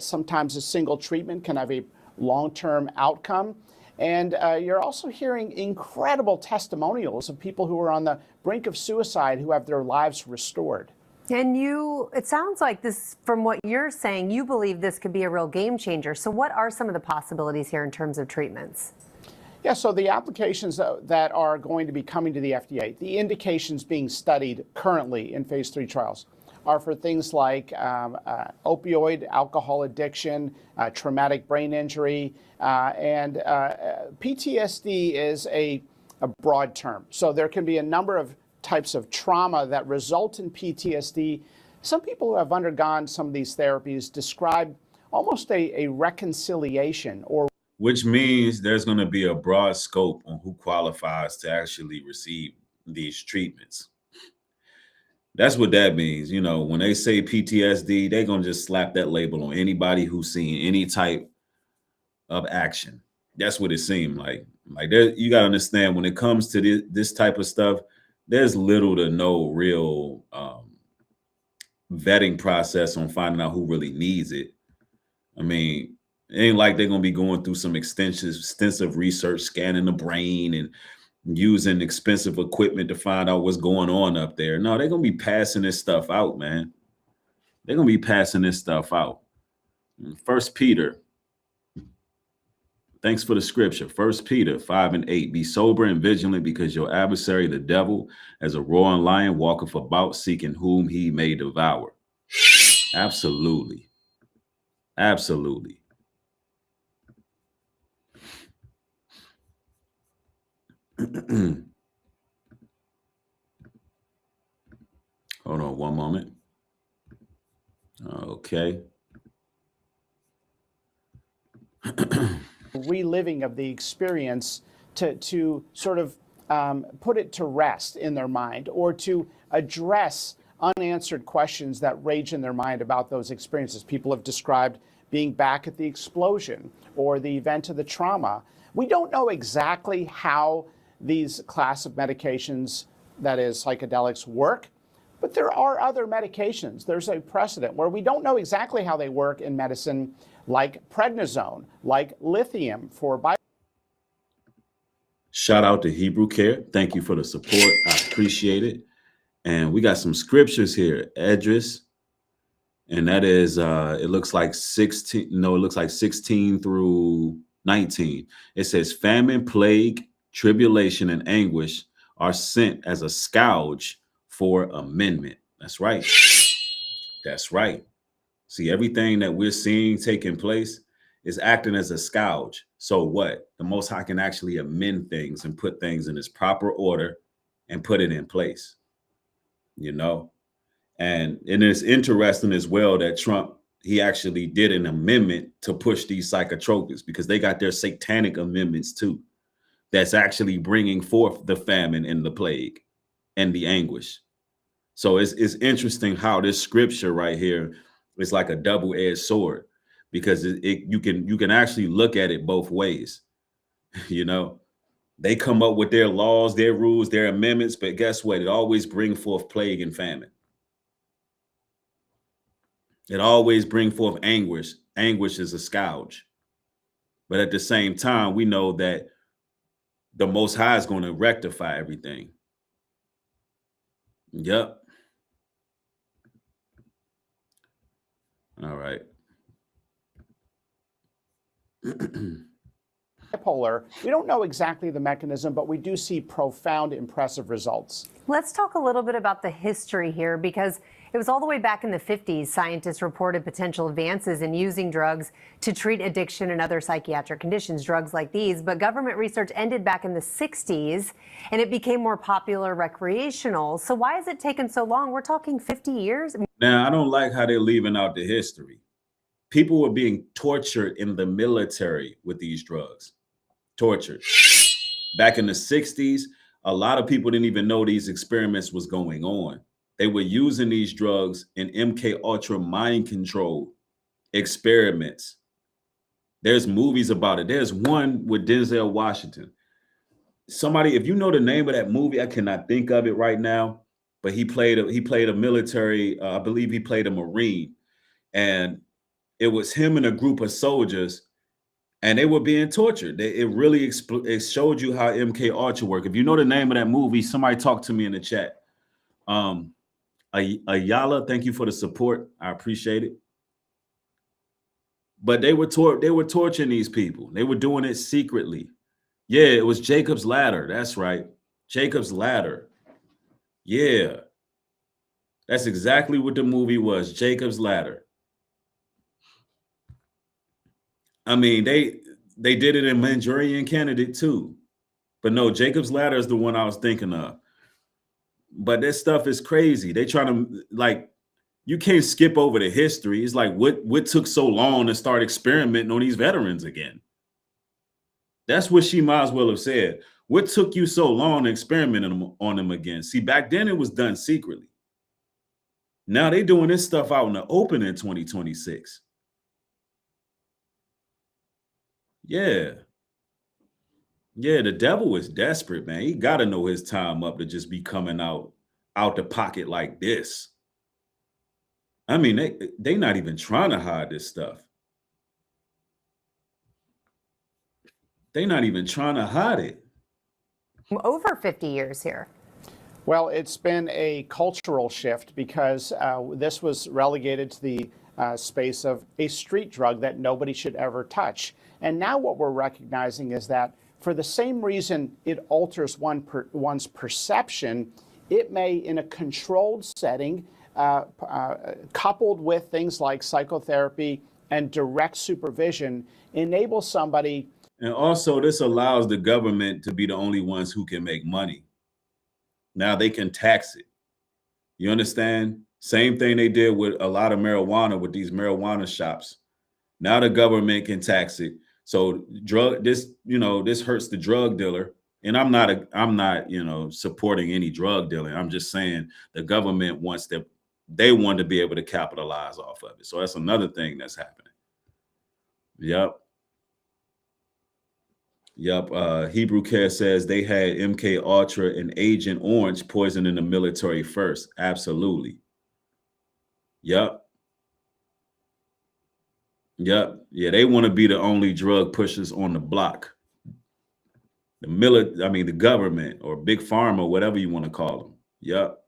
Sometimes a single treatment can have a long-term outcome. And you're also hearing incredible testimonials of people who are on the brink of suicide who have their lives restored. And it sounds like this, from what you're saying, you believe this could be a real game changer. So what are some of the possibilities here in terms of treatments? Yeah, so the applications that are going to be coming to the FDA, the indications being studied currently in phase 3 trials, are for things like opioid, alcohol addiction, traumatic brain injury, and PTSD is a broad term. So there can be a number of types of trauma that result in PTSD. Some people who have undergone some of these therapies describe almost a reconciliation, or which means there's going to be a broad scope on who qualifies to actually receive these treatments. That's what that means. You know, when they say PTSD, they're going to just slap that label on anybody who's seen any type of action. That's what it seemed like. Like, you got to understand, when it comes to this type of stuff, there's little to no real vetting process on finding out who really needs it. I mean, It ain't like they're gonna be going through some extensive research, scanning the brain and using expensive equipment to find out what's going on up there. No, they're gonna be passing this stuff out, man. They're gonna be passing this stuff out. First Peter. Thanks for the scripture. 1 Peter 5:8. Be sober and vigilant, because your adversary, the devil, as a roaring lion, walketh about seeking whom he may devour. Absolutely. Absolutely. Hold on one moment. Okay. Reliving of the experience to sort of put it to rest in their mind, or to address unanswered questions that rage in their mind about those experiences. People have described being back at the explosion or the event of the trauma. We don't know exactly how these class of medications, that is psychedelics, work, but there are other medications. There's a precedent where we don't know exactly how they work in medicine, like prednisone, like lithium for Shout out to Hebrew Care. Thank you for the support. I appreciate it. And we got some scriptures here, Edris. And that is, it looks like 16 through 19. It says, famine, plague, tribulation, and anguish are sent as a scourge for amendment. That's right. That's right. See, everything that we're seeing taking place is acting as a scourge. So what? The Most High can actually amend things and put things in its proper order and put it in place, you know? And it's interesting as well that Trump, he actually did an amendment to push these psychotropics, because they got their satanic amendments too. That's actually bringing forth the famine and the plague and the anguish. So it's interesting how this scripture right here is like a double-edged sword, because you can actually look at it both ways. You know, they come up with their laws, their rules, their amendments, but guess what? It always brings forth plague and famine. It always brings forth anguish. Anguish is a scourge. But at the same time, we know that the Most High is going to rectify everything. Yep. All right. bipolar. We don't know exactly the mechanism, but we do see profound, impressive results. Let's talk a little bit about the history here, because it was all the way back in the 50s scientists reported potential advances in using drugs to treat addiction and other psychiatric conditions, drugs like these. But government research ended back in the 60s, and it became more popular recreational. So why has it taken so long? We're talking 50 years. Now, I don't like how they're leaving out the history. People were being tortured in the military with these drugs. Tortured. Back in the 60s, a lot of people didn't even know these experiments was going on. They were using these drugs in MK Ultra mind control experiments. There's movies about it. There's one with Denzel Washington. Somebody, if you know the name of that movie, I cannot think of it right now, but he played a military, I believe he played a Marine, and it was him and a group of soldiers, and they were being tortured. It really it showed you how MK Ultra worked. If you know the name of that movie, somebody talk to me in the chat. Ayala, thank you for the support. I appreciate it. But they were torturing these people. They were doing it secretly. Yeah, it was Jacob's Ladder. That's right. Jacob's Ladder. Yeah. That's exactly what the movie was. Jacob's Ladder. I mean, they did it in Manchurian Candidate too. But no, Jacob's Ladder is the one I was thinking of. But this stuff is crazy. They trying to, like, you can't skip over the history. It's like, what took so long to start experimenting on these veterans again? That's what she might as well have said. What took you so long to experiment on them again? See, back then it was done secretly. Now they doing this stuff out in the open in 2026. Yeah. Yeah, the devil is desperate, man. He got to know his time up to just be coming out the pocket like this. I mean, they not even trying to hide this stuff. They're not even trying to hide it. Over 50 years here. Well, it's been a cultural shift because this was relegated to the space of a street drug that nobody should ever touch. And now what we're recognizing is that for the same reason it alters one's perception, it may, in a controlled setting, coupled with things like psychotherapy and direct supervision, enable somebody. And also, this allows the government to be the only ones who can make money. Now they can tax it. You understand? Same thing they did with a lot of marijuana with these marijuana shops. Now the government can tax it. So this hurts the drug dealer. And I'm not supporting any drug dealing. I'm just saying the government they want to be able to capitalize off of it. So that's another thing that's happening. Yep. Hebrew Care says they had MK Ultra and Agent Orange poison in the military first. Absolutely. Yep. Yeah, they want to be the only drug pushers on the block. The government or big pharma, whatever you want to call them. Yep.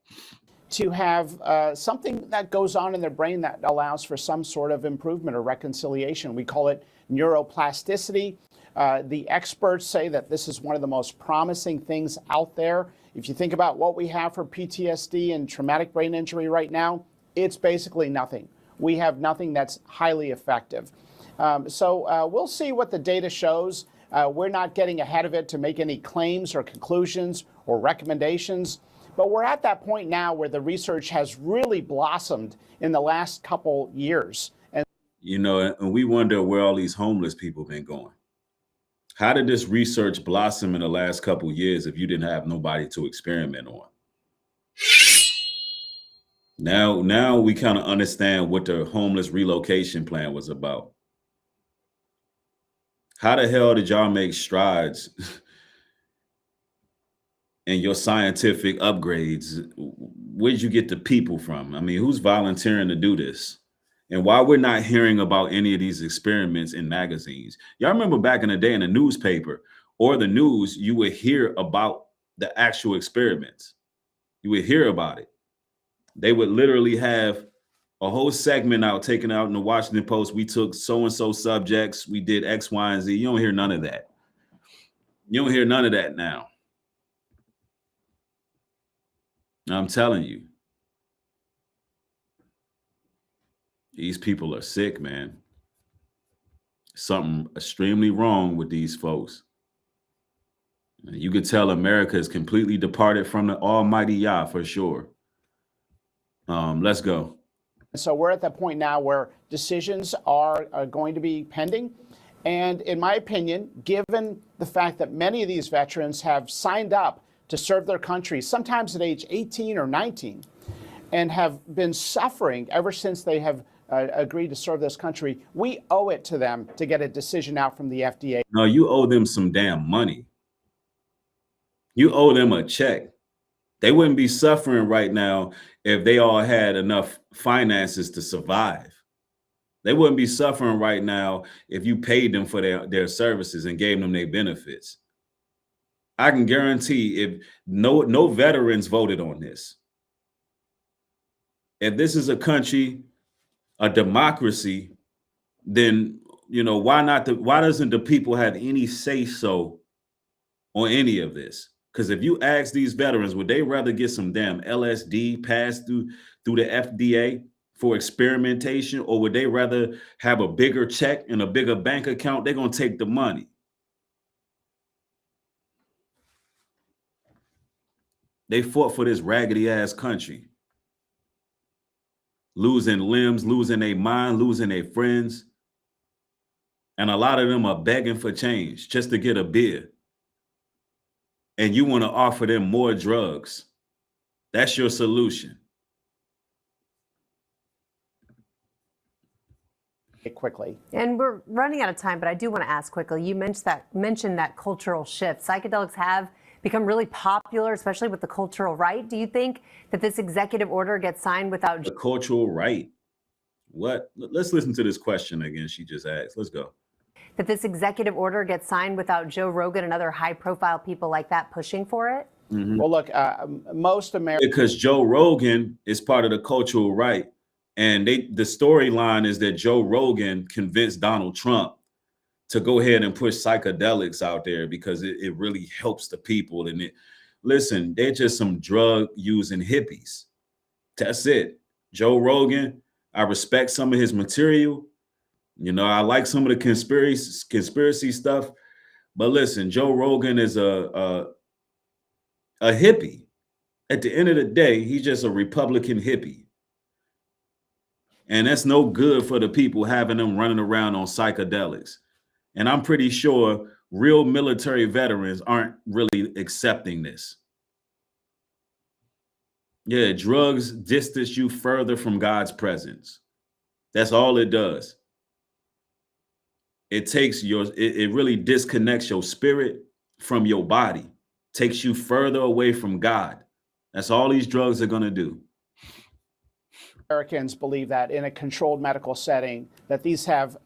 To have something that goes on in their brain that allows for some sort of improvement or reconciliation. We call it neuroplasticity. The experts say that this is one of the most promising things out there. If you think about what we have for PTSD and traumatic brain injury right now, it's basically nothing. We have nothing that's highly effective. So we'll see what the data shows. We're not getting ahead of it to make any claims or conclusions or recommendations. But we're at that point now where the research has really blossomed in the last couple years. And we wonder where all these homeless people been going. How did this research blossom in the last couple years if you didn't have nobody to experiment on? Now we kind of understand what the homeless relocation plan was about. How the hell did y'all make strides in your scientific upgrades? Where'd you get the people from? I mean, who's volunteering to do this? And why we're not hearing about any of these experiments in magazines? Y'all remember back in the day in the newspaper or the news, you would hear about the actual experiments. You would hear about it. They would literally have a whole segment taken out in the Washington Post. We took so-and-so subjects. We did X, Y, and Z. You don't hear none of that. You don't hear none of that now. I'm telling you. These people are sick, man. Something extremely wrong with these folks. You could tell America is completely departed from the almighty Yah for sure. Let's go. So we're at that point now where decisions are going to be pending. And in my opinion, given the fact that many of these veterans have signed up to serve their country, sometimes at age 18 or 19, and have been suffering ever since they have agreed to serve this country, we owe it to them to get a decision out from the FDA. No, you owe them some damn money. You owe them a check. They wouldn't be suffering right now if they all had enough finances to survive. They wouldn't be suffering right now if you paid them for their services and gave them their benefits. I can guarantee if no veterans voted on this. If this is a country, a democracy, then why doesn't the people have any say so on any of this? Because if you ask these veterans, would they rather get some damn LSD passed through the FDA for experimentation, or would they rather have a bigger check and a bigger bank account? They're going to take the money. They fought for this raggedy ass country. Losing limbs, losing their mind, losing their friends. And a lot of them are begging for change just to get a beer. And you want to offer them more drugs. That's your solution. Quickly. And we're running out of time, but I do want to ask quickly. You mentioned that cultural shift. Psychedelics have become really popular, especially with the cultural right. Do you think that this executive order gets signed without... The cultural right? What? Let's listen to this question again she just asked. Let's go. that this executive order gets signed without Joe Rogan and other high-profile people like that pushing for it? Mhm. Well, look, most Americans. Because Joe Rogan is part of the cultural right. And the storyline is that Joe Rogan convinced Donald Trump to go ahead and push psychedelics out there because it really helps the people. And listen, they're just some drug using hippies. That's it. Joe Rogan, I respect some of his material. You know, I like some of the conspiracy stuff. But listen, Joe Rogan is a hippie. At the end of the day, he's just a Republican hippie. And that's no good for the people having them running around on psychedelics. And I'm pretty sure real military veterans aren't really accepting this. Yeah, drugs distance you further from God's presence. That's all it does. It takes it really disconnects your spirit from your body, takes you further away from God. That's all these drugs are going to do. Americans believe that in a controlled medical setting, that these have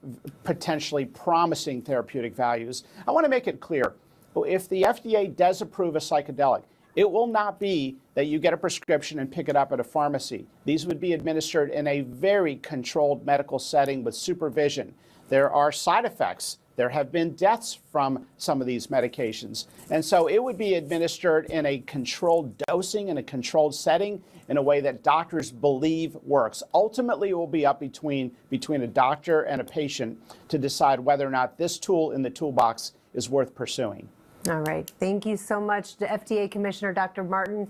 potentially promising therapeutic values. I want to make it clear, if the FDA does approve a psychedelic, it will not be that you get a prescription and pick it up at a pharmacy. These would be administered in a very controlled medical setting with supervision. There are side effects. There have been deaths from some of these medications. And so it would be administered in a controlled dosing, in a controlled setting, in a way that doctors believe works. Ultimately, it will be up between a doctor and a patient to decide whether or not this tool in the toolbox is worth pursuing. All right. Thank you so much to FDA Commissioner Dr. Martin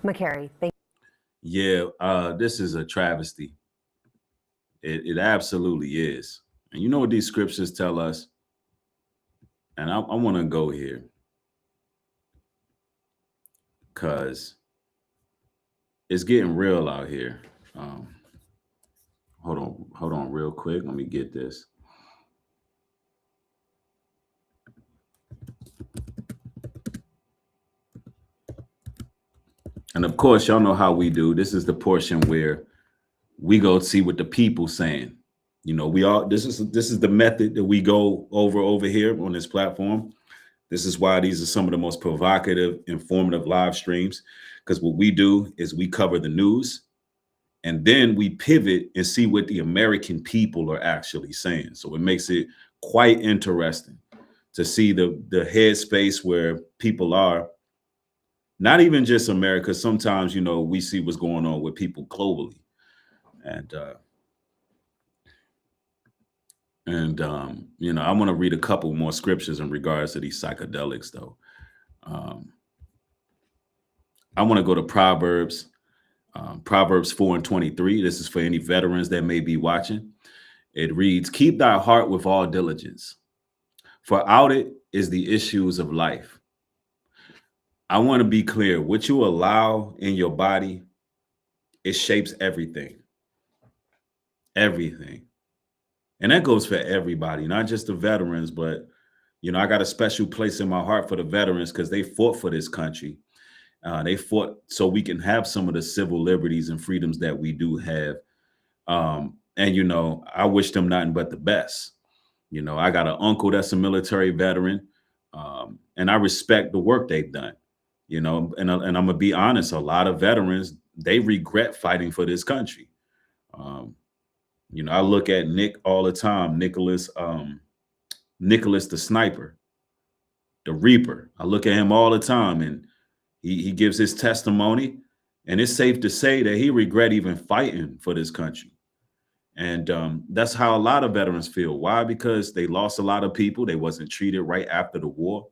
Makary. Thank you. Yeah, this is a travesty. It absolutely is. And you know what these scriptures tell us? And I want to go here because it's getting real out here. Hold on real quick. Let me get this. And of course, y'all know how we do. This is the portion where we go see what the people saying. You know, this is the method that we go over here on this platform. This is why these are some of the most provocative, informative live streams, because what we do is we cover the news and then we pivot and see what the American people are actually saying. So it makes it quite interesting to see the headspace where people are, not even just America. Sometimes, you know, we see what's going on with people globally. And you know, I want to read a couple more scriptures in regards to these psychedelics, though. I want to go to Proverbs 4:23. This is for any veterans that may be watching. It reads, "Keep thy heart with all diligence, for out it is the issues of life." I want to be clear. What you allow in your body, it shapes everything. Everything. And that goes for everybody, not just the veterans, but, you know, I got a special place in my heart for the veterans because they fought for this country. They fought so we can have some of the civil liberties and freedoms that we do have. And, you know, I wish them nothing but the best. You know, I got an uncle that's a military veteran, and I respect the work they've done. You know, and I'm going to be honest, a lot of veterans, they regret fighting for this country. You know, I look at Nick all the time, Nicholas the sniper, the Reaper. I look at him all the time, and he gives his testimony, and it's safe to say that he regret even fighting for this country. And that's how a lot of veterans feel. Why? Because they lost a lot of people. They wasn't treated right after the war.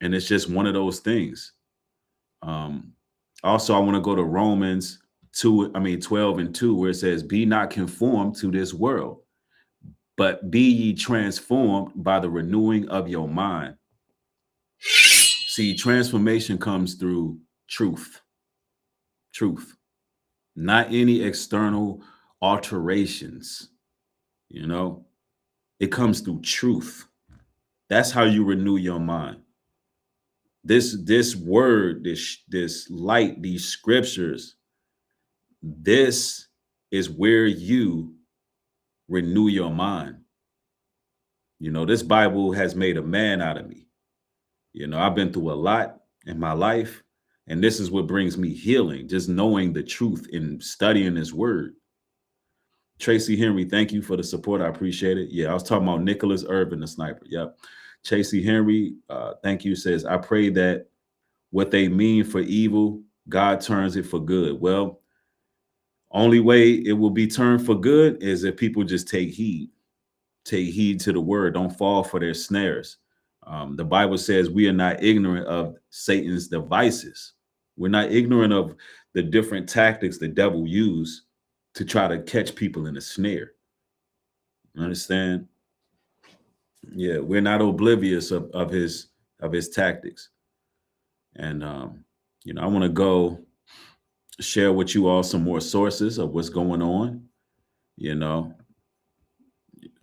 And it's just one of those things. Also, I want to go to Romans 12:2, where it says, "Be not conformed to this world, but be ye transformed by the renewing of your mind." See, transformation comes through truth. Truth. Not any external alterations. You know, it comes through truth. That's how you renew your mind. This word, this light, these scriptures, this is where you renew your mind. You know, this Bible has made a man out of me. You know, I've been through a lot in my life, and this is what brings me healing, just knowing the truth and studying this word. Tracy Henry, thank you for the support. I appreciate it. Yeah, I was talking about Nicholas Irvin, the sniper. Yep. Tracy Henry, thank you, says, I pray that what they mean for evil, God turns it for good. Well, only way it will be turned for good is if people just take heed to the word, don't fall for their snares. The Bible says we are not ignorant of Satan's devices. We're not ignorant of the different tactics the devil used to try to catch people in a snare. Understand? Yeah, we're not oblivious of his tactics. And you know, I want to go share with you all some more sources of what's going on. You know,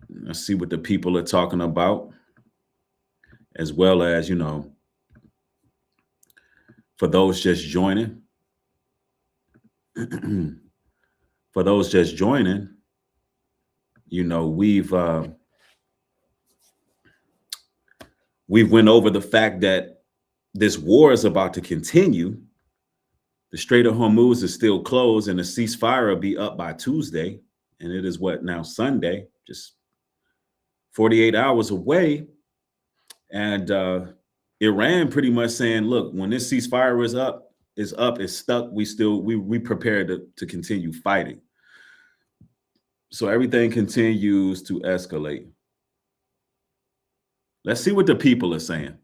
let's see what the people are talking about, as well as, you know, for those just joining. For those just joining, you know, we've went over the fact that this war is about to continue. The Strait of Hormuz is still closed, and the ceasefire will be up by Tuesday. And it is what now, Sunday, just 48 hours away. And Iran pretty much saying, look, when this ceasefire is stuck, we prepared to continue fighting. So everything continues to escalate. Let's see what the people are saying.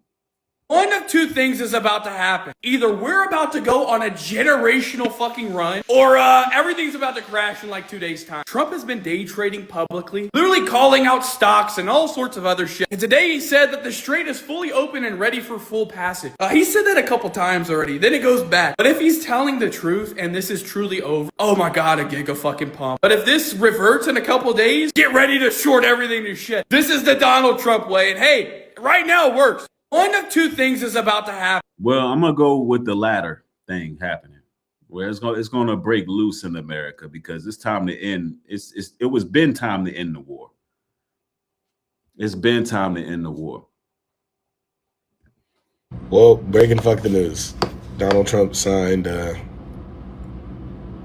One of two things is about to happen. Either we're about to go on a generational fucking run, or everything's about to crash in like 2 days' time. Trump has been day trading publicly, literally calling out stocks and all sorts of other shit. And today he said that the strait is fully open and ready for full passage. He said that a couple times already, then it goes back. But if he's telling the truth and this is truly over, oh my God, a giga fucking pump. But if this reverts in a couple days, get ready to short everything to shit. This is the Donald Trump way, and hey, right now it works. One of two things is about to happen. Well, I'm gonna go with the latter thing happening, where it's going to break loose in America, because it's time to end. It was been time to end the war. It's been time to end the war. Well, breaking fuck the news. Donald Trump signed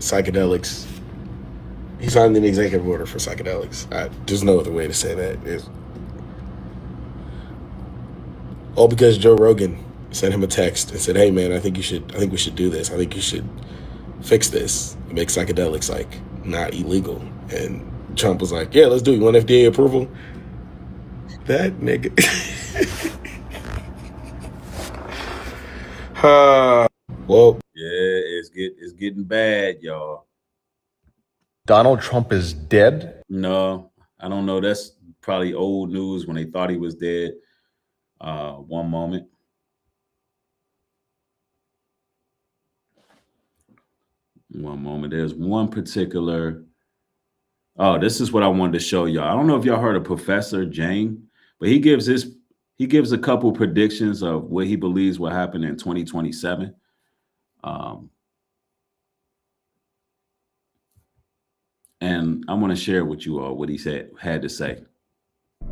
psychedelics. He signed an executive order for psychedelics. There's no other way to say that. All because Joe Rogan sent him a text and said, "Hey man, I think we should do this. I think you should fix this. Make psychedelics like not illegal." And Trump was like, "Yeah, let's do it. You want FDA approval?" That nigga. Well, yeah, it's getting bad, y'all. Donald Trump is dead? No, I don't know. That's probably old news when they thought he was dead. One moment. There's one particular. Oh, this is what I wanted to show y'all. I don't know if y'all heard of Professor Jane, but he gives a couple predictions of what he believes will happen in 2027. And I want to share with you all what he had to say.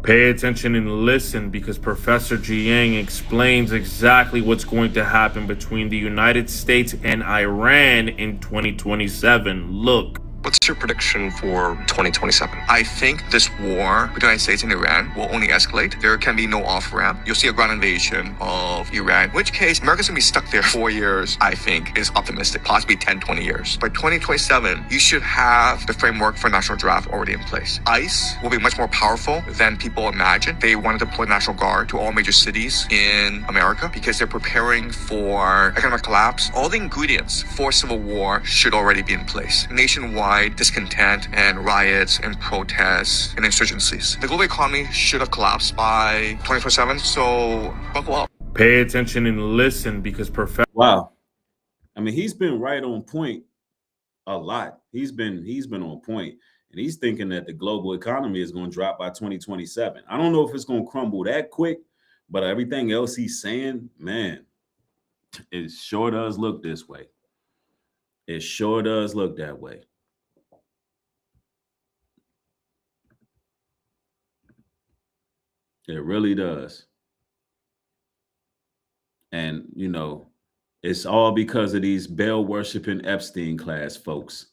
Pay attention and listen, because Professor Jiang explains exactly what's going to happen between the United States and Iran in 2027. Look. What's your prediction for 2027? I think this war between the United States and Iran will only escalate. There can be no off-ramp. You'll see a ground invasion of Iran, in which case America's gonna be stuck there 4 years, I think, is optimistic, possibly 10, 20 years. By 2027, you should have the framework for national draft already in place. ICE will be much more powerful than people imagine. They want to deploy National Guard to all major cities in America because they're preparing for economic collapse. All the ingredients for civil war should already be in place. Nationwide discontent and riots and protests and insurgencies. The global economy should have collapsed by 2027, so buckle up. Pay attention and listen, because Wow. I mean, he's been right on point a lot. He's been on point, and he's thinking that the global economy is going to drop by 2027. I don't know if it's going to crumble that quick, but everything else he's saying, man, it sure does look this way. It sure does look that way. It really does. And, you know, it's all because of these Baal worshiping Epstein class folks.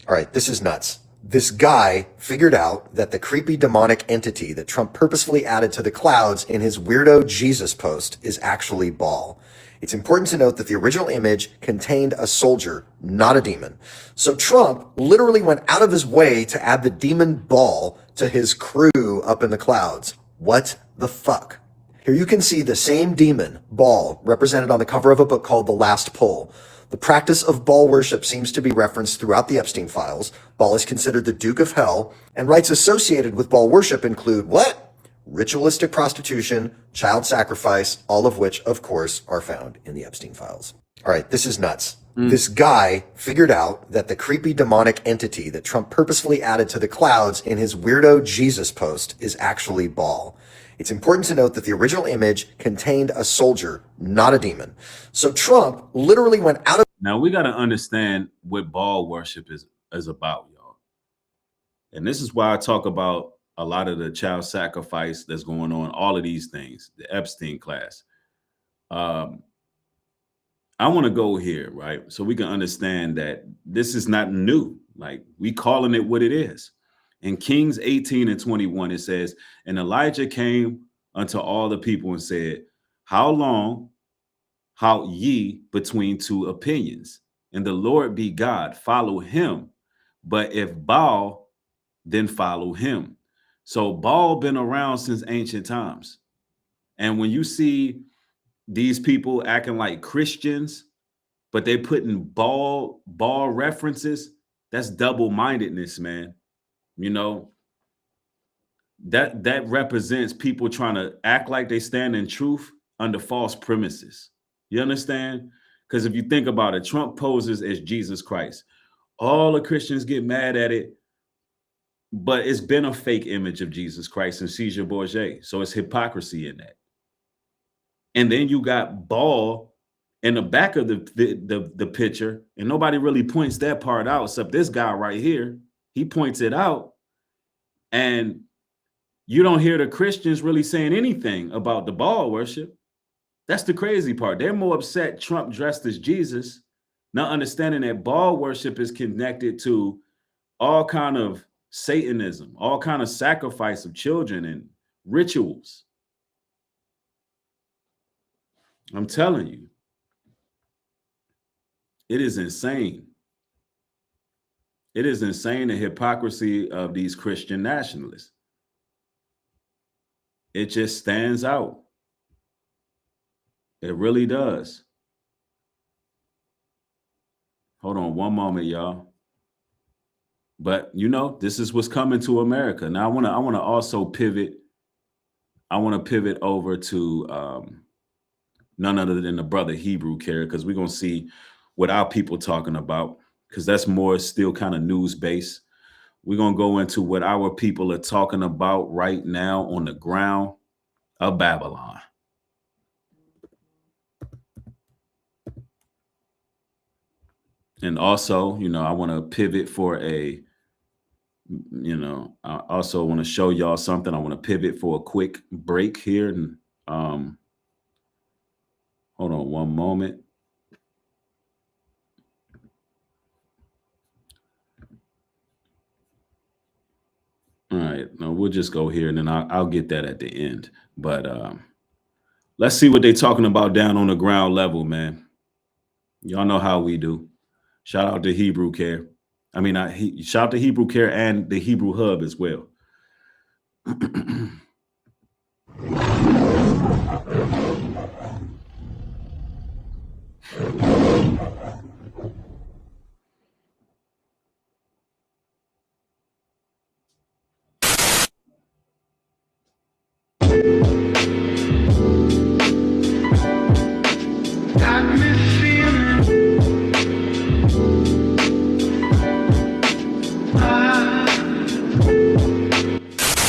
All right, this is nuts. This guy figured out that the creepy demonic entity that Trump purposefully added to the clouds in his weirdo Jesus post is actually Baal. It's important to note that the original image contained a soldier, not a demon. So Trump literally went out of his way to add the demon Baal to his crew up in the clouds. What the fuck? Here you can see the same demon, Baal, represented on the cover of a book called The Last Pull. The practice of Baal worship seems to be referenced throughout the Epstein files. Baal is considered the Duke of Hell, and rites associated with Baal worship include what? Ritualistic prostitution, child sacrifice, all of which, of course, are found in the Epstein files. All right, this is nuts. This guy figured out that the creepy demonic entity that Trump purposefully added to the clouds in his weirdo Jesus post is actually Baal. It's important to note that the original image contained a soldier, not a demon. So Trump literally went out of... Now, we got to understand what Baal worship is about, y'all. And this is why I talk about a lot of the child sacrifice that's going on, all of these things, the Epstein class. I want to go here, right? So we can understand that this is not new. Like, we calling it what it is. In Kings 18:21, it says, and Elijah came unto all the people and said, how long halt ye between two opinions? And the Lord be God, follow him. But if Baal, then follow him. So Baal been around since ancient times. And when you see these people acting like Christians, but they putting Baal references, that's double-mindedness, man. You know, that represents people trying to act like they stand in truth under false premises. You understand? Because if you think about it, Trump poses as Jesus Christ. All the Christians get mad at it, but it's been a fake image of Jesus Christ and Caesar Borgia. So it's hypocrisy in that. And then you got Baal in the back of the picture, and nobody really points that part out except this guy right here. He points it out, and you don't hear the Christians really saying anything about the Baal worship. That's the crazy part. They're more upset Trump dressed as Jesus, not understanding that Baal worship is connected to all kind of Satanism, all kind of sacrifice of children and rituals. I'm telling you, it is insane. It is insane, the hypocrisy of these Christian nationalists. It just stands out. It really does. Hold on one moment, y'all. But you know, this is what's coming to America. Now I want to also pivot. I want to pivot over to none other than the brother Hebrew Care, because we're gonna see what our people talking about, because that's more still kind of news based. We're gonna go into what our people are talking about right now on the ground of Babylon. And also, you know, I want to pivot for I also want to show y'all something. I want to pivot for a quick break here. And hold on one moment. All right, no, we'll just go here, and then I'll get that at the end. But let's see what they're talking about down on the ground level, man. Y'all know how we do. Shout out to Hebrew Care. I mean, shout out to Hebrew Care and the Hebrew Hub as well.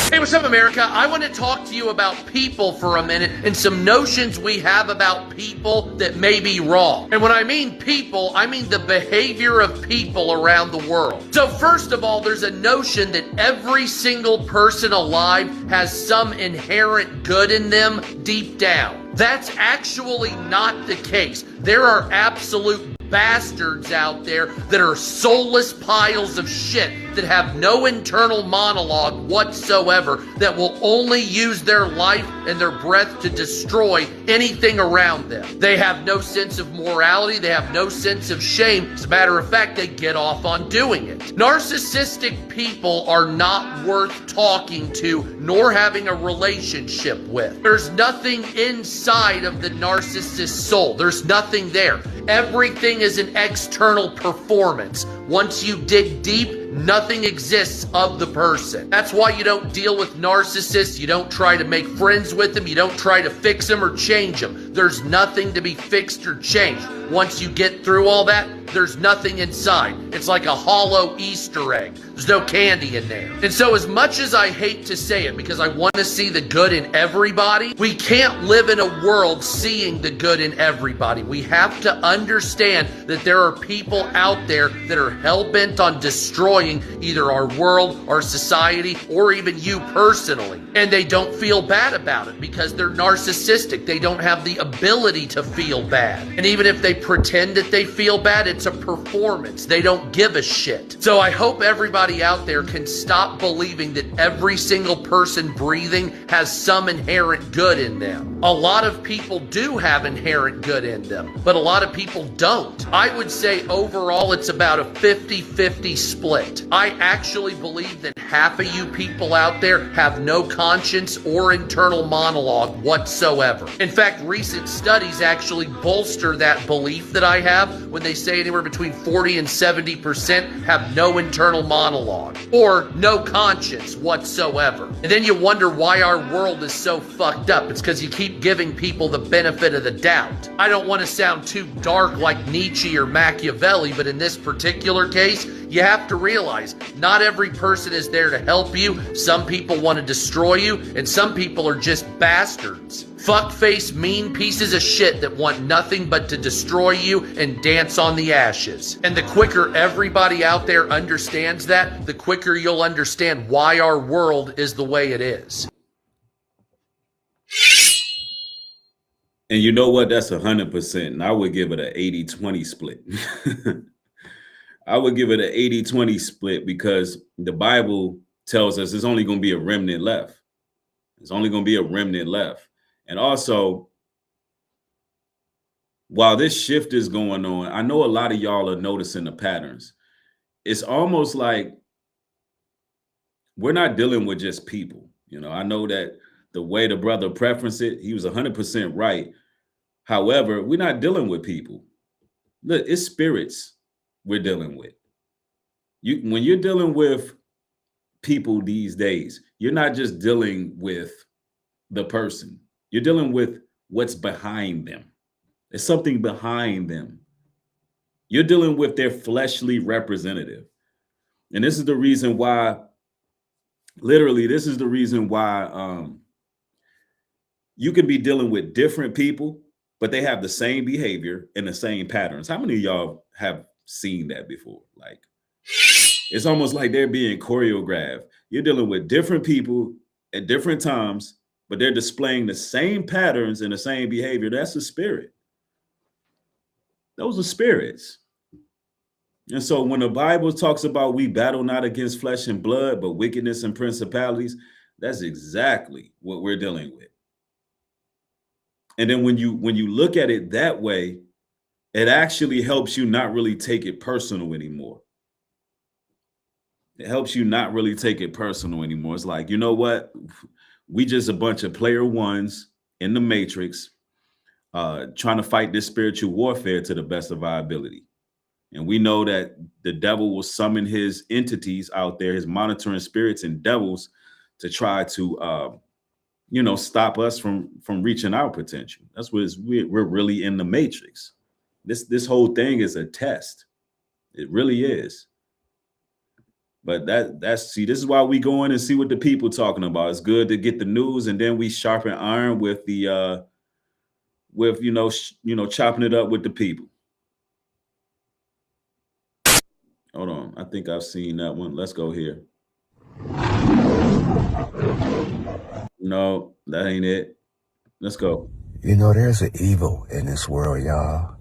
Hey, what's up, America? I want to talk to you about people for a minute and some notions we have about people that may be wrong. And when I mean people, I mean the behavior of people around the world. So first of all, there's a notion that every single person alive has some inherent good in them deep down. That's actually not the case. There are absolute bastards out there that are soulless piles of shit that have no internal monologue whatsoever, that will only use their life and their breath to destroy anything around them. They have no sense of morality. They have no sense of shame. As a matter of fact, they get off on doing it. Narcissistic people are not worth talking to nor having a relationship with. There's nothing inside of the narcissist's soul. There's nothing there. Everything is an external performance. Once you dig deep, nothing exists of the person. That's why you don't deal with narcissists. You don't try to make friends with them. You don't try to fix them or change them. There's nothing to be fixed or changed. Once you get through all that, there's nothing inside. It's like a hollow Easter egg. There's no candy in there. And so as much as I hate to say it, because I want to see the good in everybody, we can't live in a world seeing the good in everybody. We have to understand that there are people out there that are hell-bent on destroying either our world, our society, or even you personally. And they don't feel bad about it because they're narcissistic. They don't have the ability to feel bad. And even if they pretend that they feel bad, it's a performance. They don't give a shit. So I hope everybody out there can stop believing that every single person breathing has some inherent good in them. A lot of people do have inherent good in them, but a lot of people don't. I would say overall it's about a 50-50 split. I actually believe that half of you people out there have no conscience or internal monologue whatsoever. In fact, recent studies actually bolster that belief that I have when they say anywhere between 40 and 70% have no internal monologue or no conscience whatsoever. And then you wonder why our world is so fucked up. It's because you keep giving people the benefit of the doubt. I don't want to sound too dark like Nietzsche or Machiavelli, but in this particular case, you have to realize not every person is there to help you. Some people want to destroy you, and some people are just bastards. Fuckface, mean pieces of shit that want nothing but to destroy you and dance on the ashes. And the quicker everybody out there understands that, the quicker you'll understand why our world is the way it is. And you know what? That's 100%. And I would give it an 80-20 split. I would give it an 80-20 split because the Bible tells us there's only going to be a remnant left. There's only going to be a remnant left. And also, while this shift is going on, I know a lot of y'all are noticing the patterns. It's almost like we're not dealing with just people. You know, I know that the way the brother preferenced it, he was 100% right. However, we're not dealing with people. Look, it's spirits we're dealing with. When you're dealing with people these days, you're not just dealing with the person. You're dealing with what's behind them. There's something behind them. You're dealing with their fleshly representative. And this is the reason why, literally, this is the reason why you can be dealing with different people, but they have the same behavior and the same patterns. How many of y'all have seen that before? Like, it's almost like they're being choreographed. You're dealing with different people at different times, but they're displaying the same patterns and the same behavior. That's a spirit. Those are spirits. And so when the Bible talks about we battle not against flesh and blood, but wickedness and principalities, that's exactly what we're dealing with. And then when you look at it that way, it actually helps you not really take it personal anymore. It helps you not really take it personal anymore. It's like, you know what? We just a bunch of player ones in the matrix, trying to fight this spiritual warfare to the best of our ability. And we know that the devil will summon his entities out there, his monitoring spirits and devils, to try to, stop us from reaching our potential. That's what we're really in the matrix. This whole thing is a test. It really is. But that's see, this is why we go in and see what the people talking about. It's good to get the news, and then we sharpen iron with the with chopping it up with the people. Hold on, I think I've seen that one. Let's go here. No, that ain't it. Let's go. You know, there's an evil in this world, y'all.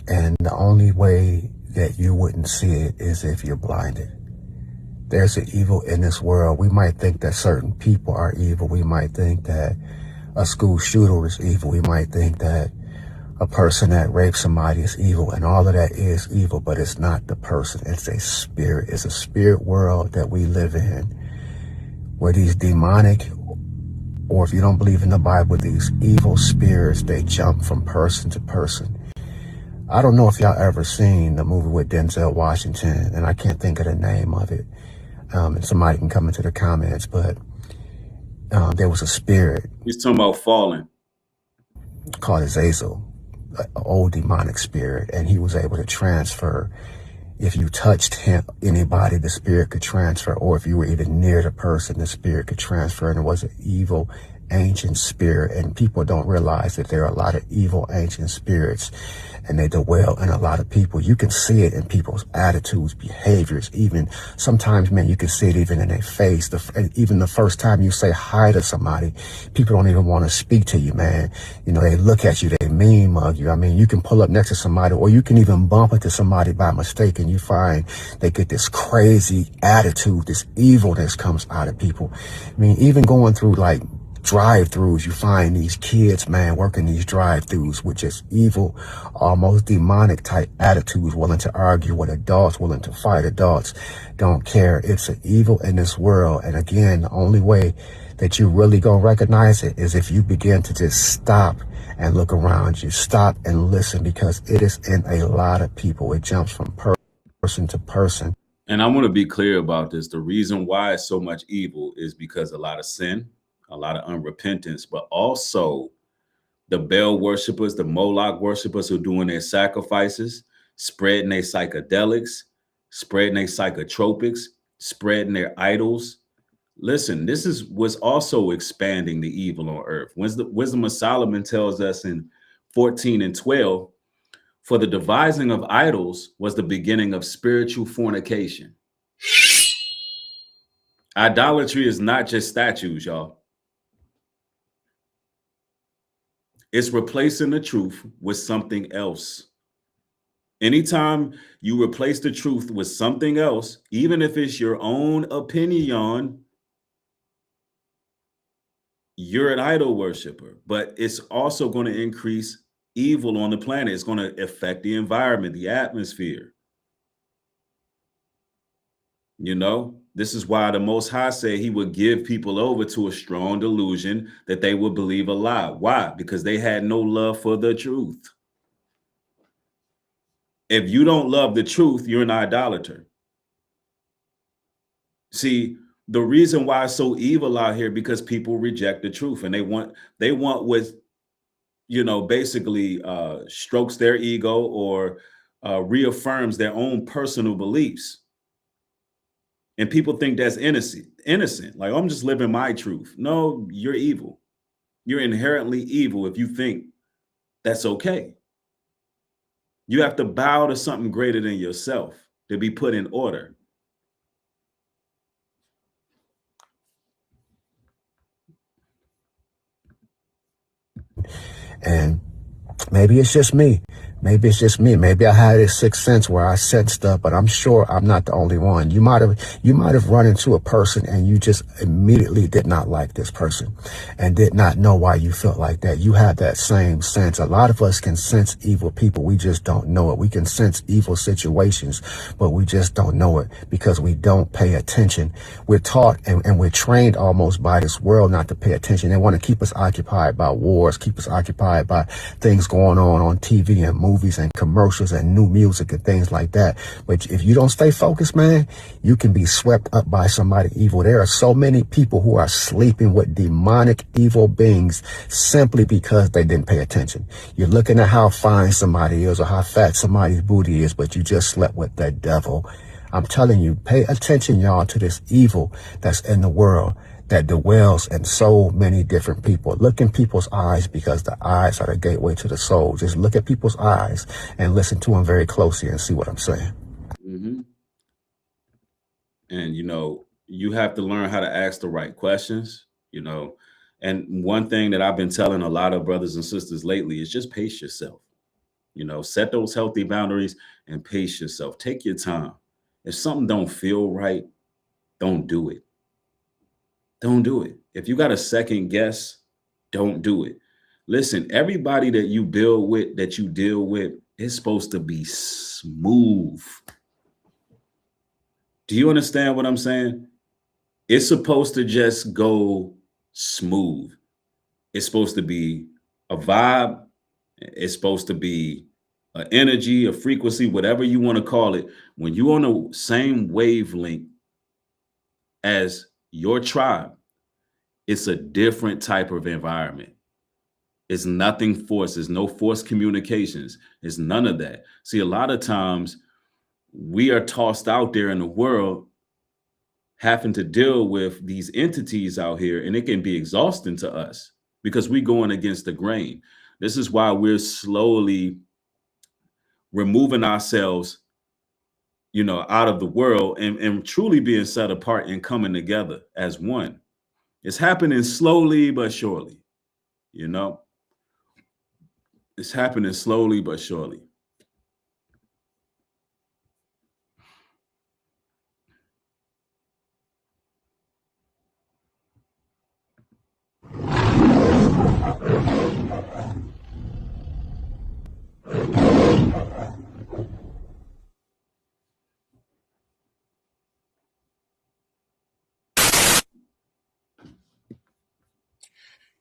And the only way that you wouldn't see it is if you're blinded. There's an evil in this world. We might think that certain people are evil. We might think that a school shooter is evil. We might think that a person that rapes somebody is evil, and all of that is evil, but it's not the person. It's a spirit. It's a spirit world that we live in, where these demonic, or if you don't believe in the Bible, these evil spirits, they jump from person to person. I don't know if y'all ever seen the movie with Denzel Washington, and I can't think of the name of it. And somebody can come into the comments, but there was a spirit. He's talking about falling. Called Azazel, an old demonic spirit, and he was able to transfer. If you touched him, anybody, the spirit could transfer, or if you were even near the person, the spirit could transfer. And it was an evil, ancient spirit, and people don't realize that there are a lot of evil, ancient spirits, and they dwell in a lot of people. You can see it in people's attitudes, behaviors, even sometimes, man, you can see it even in their face. Even the first time you say hi to somebody, people don't even want to speak to you, man. You know, they look at you, they mean mug you. I mean, you can pull up next to somebody, or you can even bump into somebody by mistake, and you find they get this crazy attitude, this evilness comes out of people. I mean, even going through like drive-throughs, you find these kids, man, working these drive-throughs with just evil, almost demonic type attitudes, willing to argue with adults, willing to fight adults, don't care. It's an evil in this world. And again, the only way that you really gonna recognize it is if you begin to just stop and look around you, stop and listen, because it is in a lot of people. It jumps from person to person. And I want to be clear about this. The reason why it's so much evil is because a lot of sin, a lot of unrepentance, but also the Baal worshipers, the Moloch worshipers who are doing their sacrifices, spreading their psychedelics, spreading their psychotropics, spreading their idols. Listen, this is what's also expanding the evil on earth. Wisdom of Solomon tells us in 14:12, for the devising of idols was the beginning of spiritual fornication. Idolatry is not just statues, y'all. It's replacing the truth with something else. Anytime you replace the truth with something else, even if it's your own opinion, you're an idol worshiper. But it's also going to increase evil on the planet. It's going to affect the environment, the atmosphere. You know, this is why the Most High said he would give people over to a strong delusion that they would believe a lie. Why? Because they had no love for the truth. If you don't love the truth, you're an idolater. See, the reason why it's so evil out here, because people reject the truth, and they want what, you know, basically strokes their ego or reaffirms their own personal beliefs. And people think that's innocent. Like, I'm just living my truth. No, you're evil. You're inherently evil if you think that's okay. You have to bow to something greater than yourself to be put in order. And maybe it's just me. Maybe it's just me. Maybe I had this sixth sense where I said stuff, but I'm sure I'm not the only one. You might have run into a person and you just immediately did not like this person and did not know why you felt like that. You have that same sense. A lot of us can sense evil people. We just don't know it. We can sense evil situations, but we just don't know it because we don't pay attention. We're taught and we're trained almost by this world not to pay attention. They want to keep us occupied by wars, keep us occupied by things going on TV and movies and commercials and new music and things like that. But if you don't stay focused, man, you can be swept up by somebody evil. There are so many people who are sleeping with demonic evil beings simply because they didn't pay attention. You're looking at how fine somebody is or how fat somebody's booty is, but you just slept with the devil. I'm telling you, pay attention, y'all, to this evil that's in the world that dwells in so many different people. Look in people's eyes, because the eyes are the gateway to the soul. Just look at people's eyes and listen to them very closely and see what I'm saying. Mm-hmm. And, you know, you have to learn how to ask the right questions, you know. And one thing that I've been telling a lot of brothers and sisters lately is just pace yourself. You know, set those healthy boundaries and pace yourself. Take your time. If something don't feel right, don't do it. Don't do it. If you got a second guess, don't do it. Listen, everybody that you build with, that you deal with, is supposed to be smooth. Do you understand what I'm saying? It's supposed to just go smooth. It's supposed to be a vibe. It's supposed to be an energy, a frequency, whatever you want to call it. When you're on the same wavelength as your tribe, it's a different type of environment. It's nothing forced. There's no forced communications. It's none of that. See, a lot of times we are tossed out there in the world having to deal with these entities out here, and it can be exhausting to us because we're going against the grain. This is why we're slowly removing ourselves, you know, out of the world and truly being set apart and coming together as one. It's happening slowly but surely, you know. It's happening slowly but surely.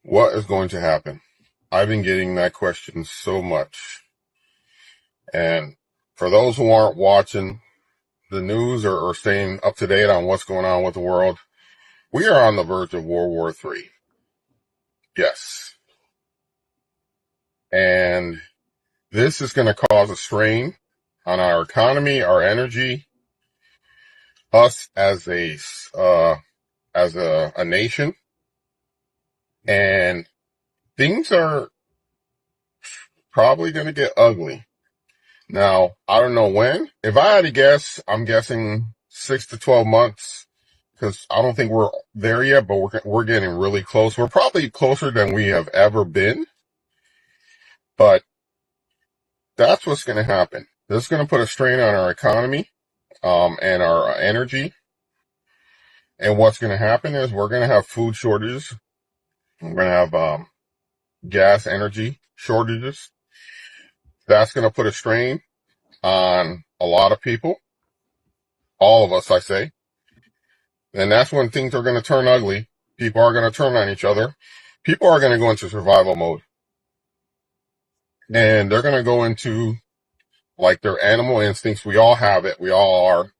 What is going to happen? I've been getting that question so much. And for those who aren't watching the news or staying up to date on what's going on with the world, we are on the verge of World War III. Yes. And this is going to cause a strain on our economy, our energy, us as a nation. And things are probably going to get ugly. Now, I don't know when. If I had to guess, I'm guessing 6 to 12 months, because I don't think we're there yet, but we're getting really close. We're probably closer than we have ever been, but that's what's going to happen. This is going to put a strain on our economy, and our energy. And what's going to happen is we're going to have food shortages. We're going to have gas, energy shortages. That's going to put a strain on a lot of people. All of us, I say. And that's when things are going to turn ugly. People are going to turn on each other. People are going to go into survival mode. And they're going to go into like their animal instincts. We all have it. We all are.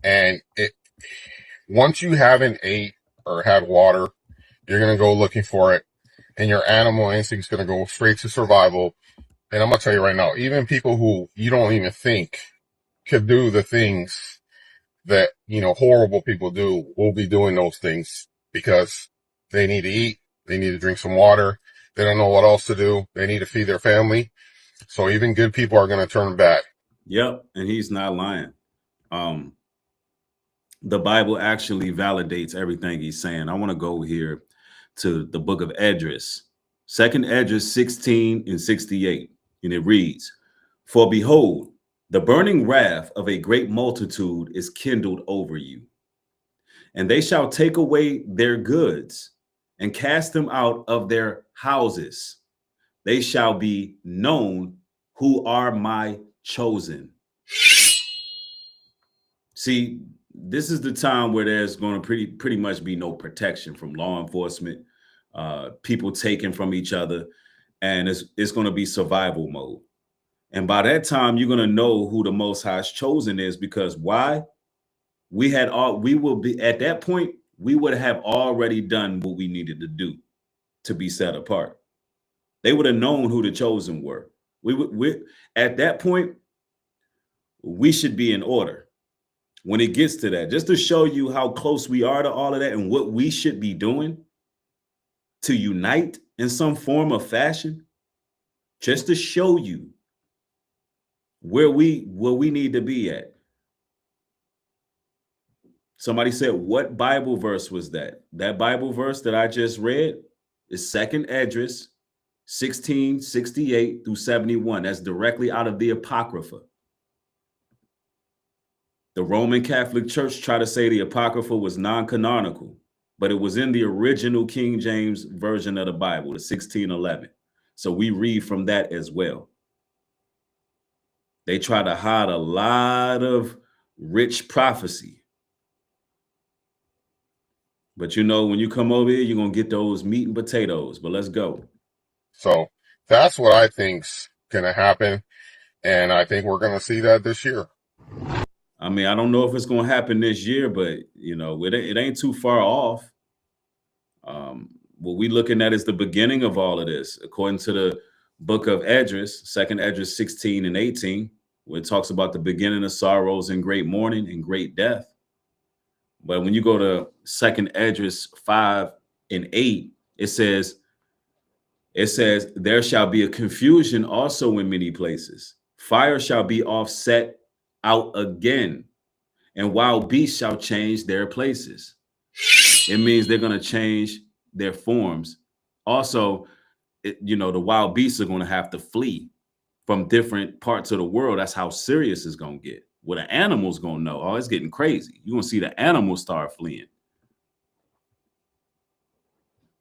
And once you haven't ate or had water, you're going to go looking for it. And your animal instinct's going to go straight to survival. And I'm going to tell you right now, even people who you don't even think could do the things that, you know, horrible people do, will be doing those things because they need to eat. They need to drink some water. They don't know what else to do. They need to feed their family. So even good people are going to turn back. Yep. And he's not lying. The Bible actually validates everything he's saying. I want to go here to the book of Esdras, 2nd Esdras 16 and 68. And it reads, "For behold, the burning wrath of a great multitude is kindled over you, and they shall take away their goods and cast them out of their houses. They shall be known who are my chosen." See, this is the time where there's going to pretty much be no protection from law enforcement, people taking from each other, and it's going to be survival mode. And by that time, you're going to know who the Most High's chosen is, because why? We will be at that point, we would have already done what we needed to do to be set apart. They would have known who the chosen were. We at that point, we should be in order. when it gets to that, just to show you how close we are to all of that and what we should be doing to unite in some form of fashion, just to show you where we need to be at. Somebody said, what Bible verse was that? That Bible verse that I just read is 2nd Esdras 16:68 through 71. That's directly out of the Apocrypha. The Roman Catholic Church tried to say the Apocrypha was non-canonical, but it was in the original King James version of the Bible, the 1611. So we read from that as well. They try to hide a lot of rich prophecy. But you know, when you come over here, you're going to get those meat and potatoes. But let's go. So that's what I think's going to happen. And I think we're going to see that this year. I mean, I don't know if it's going to happen this year, but, you know, it ain't too far off. What we're looking at is the beginning of all of this. According to the book of Esdras, 2nd Esdras 16 and 18, where it talks about the beginning of sorrows and great mourning and great death. But when you go to 2nd Esdras 5 and 8, it says, there shall be a confusion also in many places. Fire shall be offset out again, and wild beasts shall change their places. It means they're going to change their forms. Also, you know, the wild beasts are going to have to flee from different parts of the world. That's how serious it's going to get. What an animal's going to know, oh, it's getting crazy. You're going to see the animals start fleeing.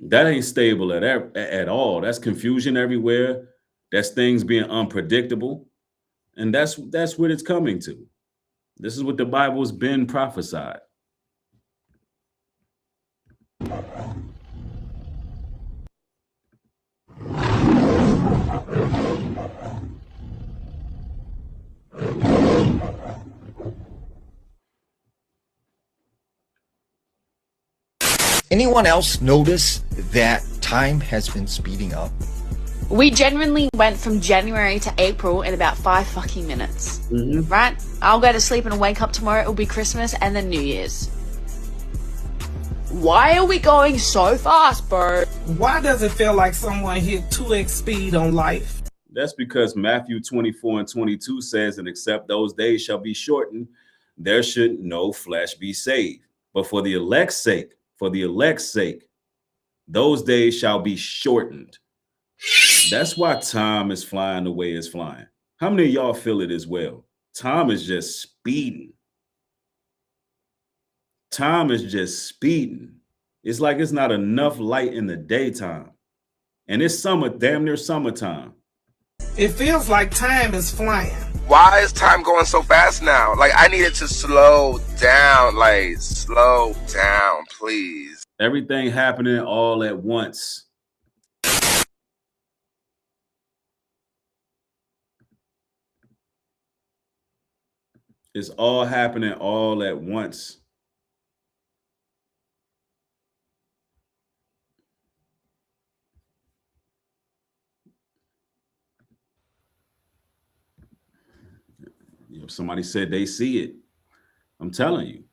That ain't stable at all. That's confusion everywhere. That's things being unpredictable. And that's what it's coming to. This is what the Bible's been prophesied. Anyone else notice that time has been speeding up? We genuinely went from January to April in about 5 fucking minutes. Mm-hmm. Right? I'll go to sleep and wake up tomorrow. It'll be Christmas and then New Year's. Why are we going so fast, bro? Why does it feel like someone hit 2x speed on life? That's because Matthew 24 and 22 says, and except those days shall be shortened, there should no flesh be saved. But for the elect's sake, those days shall be shortened. That's why time is flying the way it's flying. How many of y'all feel it as well? Time is just speeding. Time is just speeding. It's like it's not enough light in the daytime. And it's summer, damn near summertime. It feels like time is flying. Why is time going so fast now? Like, I need it to slow down. Like, slow down, please. Everything happening all at once. It's all happening all at once. Somebody said they see it. I'm telling you.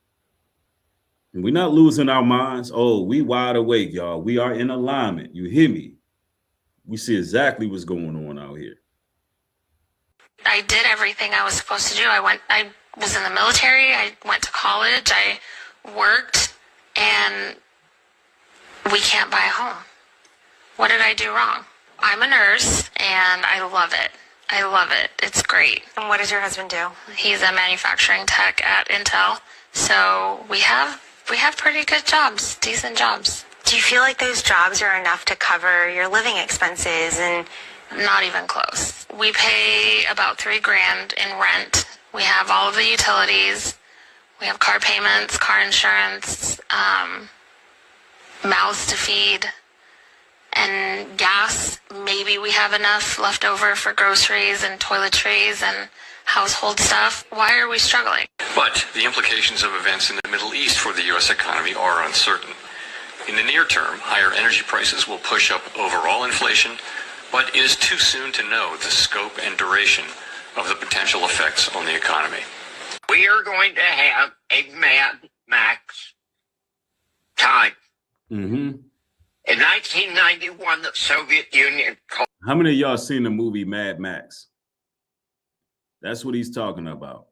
We're not losing our minds. Oh, we wide awake, y'all. We are in alignment. You hear me? We see exactly what's going on out here. I did everything I was supposed to do. I was in the military. I went to college. I worked, and we can't buy a home. What did I do wrong? I'm a nurse, and I love it. I love it. It's great. And what does your husband do? He's a manufacturing tech at Intel. So we have pretty good jobs, decent jobs. Do you feel like those jobs are enough to cover your living expenses? And not even close. We pay about $3,000 in rent. We have all of the utilities. We have car payments, car insurance, mouths to feed. And gas, maybe we have enough left over for groceries and toiletries and household stuff. Why are we struggling? But the implications of events in the Middle East for the U.S. economy are uncertain. In the near term, higher energy prices will push up overall inflation, but it is too soon to know the scope and duration of the potential effects on the economy. We are going to have a Mad Max time. Mm-hmm. In 1991, the Soviet Union. How many of y'all seen the movie Mad Max? That's what he's talking about.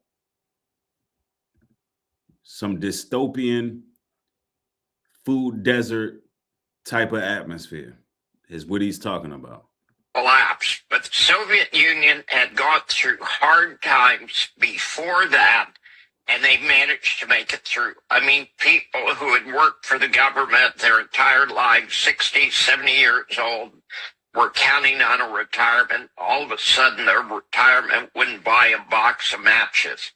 Some dystopian food desert type of atmosphere is what he's talking about. Collapse, but the Soviet Union had gone through hard times before that, and they managed to make it through. I mean, people who had worked for the government their entire lives, 60, 70 years old, were counting on a retirement. All of a sudden, their retirement wouldn't buy a box of matches.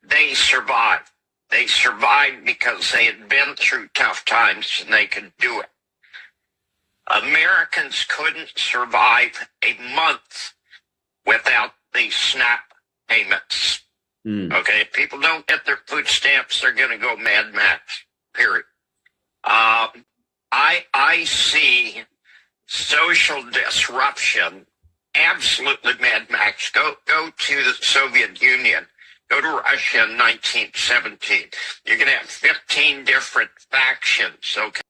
They survived. They survived because they had been through tough times and they could do it. Americans couldn't survive a month without these SNAP payments. Okay, if people don't get their food stamps, they're going to go Mad Max, period. I see social disruption, absolutely Mad Max. Go to the Soviet Union. Go to Russia in 1917. You're going to have 15 different factions, okay?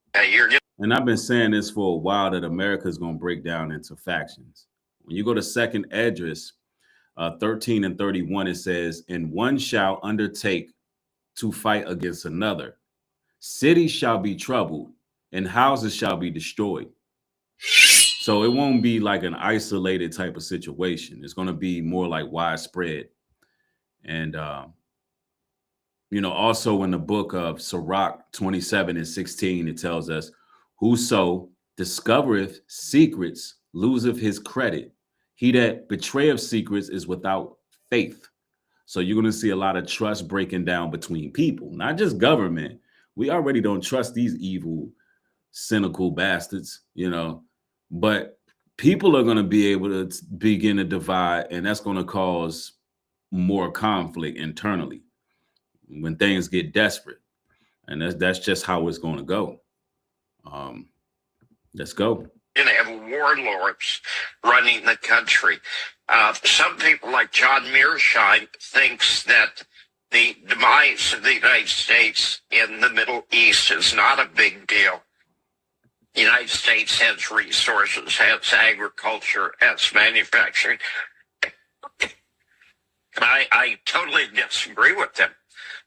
And I've been saying this for a while, that America is going to break down into factions. When you go to second address, 13 and 31, it says, and one shall undertake to fight against another. Cities shall be troubled, and houses shall be destroyed. So it won't be like an isolated type of situation. It's going to be more like widespread. And, also in the book of Sirach 27 and 16, it tells us, whoso discovereth secrets loseth his credit. He that betrayeth secrets is without faith. So you're going to see a lot of trust breaking down between people, not just government. We already don't trust these evil, cynical bastards, but people are going to be able to begin to divide, and that's going to cause more conflict internally when things get desperate. And that's just how it's going to go. Let's go. You're going to have warlords running the country. Some people like John Mearsheimer thinks that the demise of the United States in the Middle East is not a big deal. The United States has resources, has agriculture, has manufacturing. I totally disagree with them.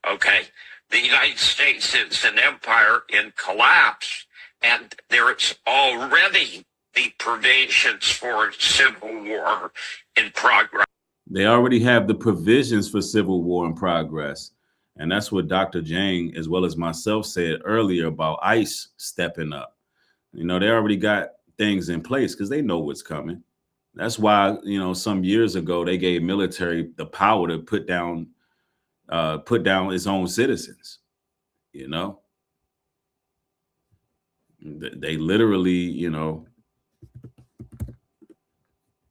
Okay. The United States is an empire in collapse, and there is already the provisions for civil war in progress. They already have the provisions for civil war in progress. And that's what Dr. Jang, as well as myself, said earlier about ICE stepping up. They already got things in place because they know what's coming. That's why, some years ago, they gave military the power to put down its own citizens. They literally,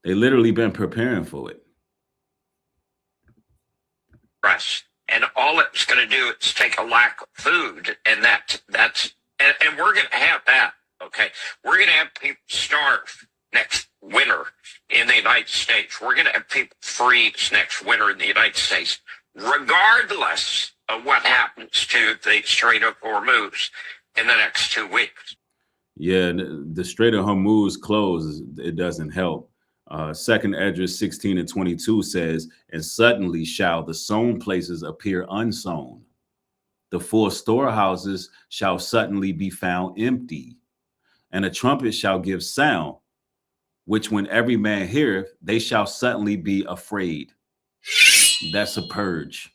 they literally been preparing for it. And all it's going to do is take a lack of food, and and we're going to have that. Okay, we're going to have people starve next winter in the United States. We're going to have people freeze next winter in the United States, regardless of what happens to the Strait of Hormuz in the next 2 weeks. Yeah, the Strait of Hormuz closed. It doesn't help. Second address 16 and 22 says, and suddenly shall the sown places appear unsown. The 4 storehouses shall suddenly be found empty, and a trumpet shall give sound, which when every man heareth, they shall suddenly be afraid. That's a purge.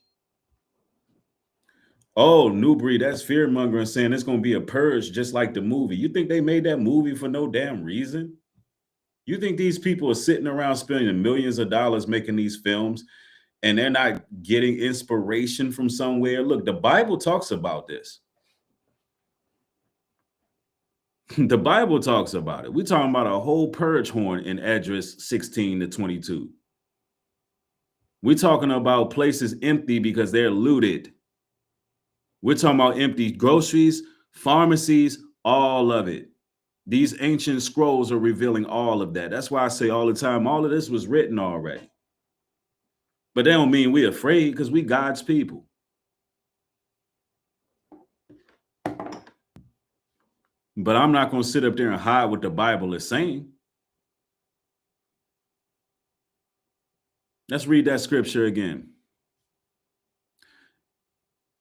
Oh, Nubreed, that's fear mongering, saying it's going to be a purge just like the movie. You think they made that movie for no damn reason? You think these people are sitting around spending millions of dollars making these films and they're not getting inspiration from somewhere? Look, the Bible talks about this. The Bible talks about it. We're talking about a whole purge horn in address 16 to 22. We're talking about places empty because they're looted. We're talking about empty groceries, pharmacies, all of it. These ancient scrolls are revealing all of that. That's why I say all the time, all of this was written already. But that don't mean we're afraid, because we God's people. But I'm not going to sit up there and hide what the Bible is saying. Let's read that scripture again.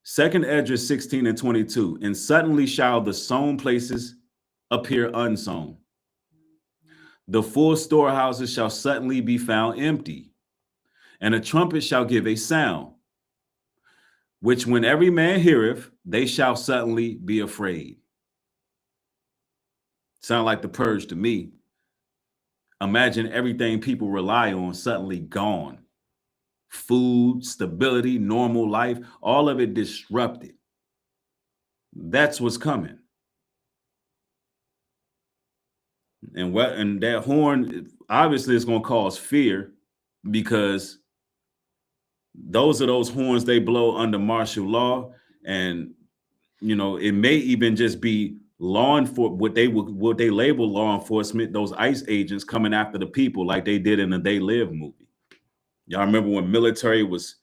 2nd Esdras 16 and 22. And suddenly shall the sown places appear unsown. The full storehouses shall suddenly be found empty. And a trumpet shall give a sound, which when every man heareth, they shall suddenly be afraid. Sound like the purge to me. Imagine everything people rely on suddenly gone. Food, stability, normal life, all of it disrupted. That's what's coming. And that horn obviously is going to cause fear, because those are those horns they blow under martial law. And, it may even just be law enforcement, what they label law enforcement, those ICE agents coming after the people like they did in the They Live movie. Y'all remember when military was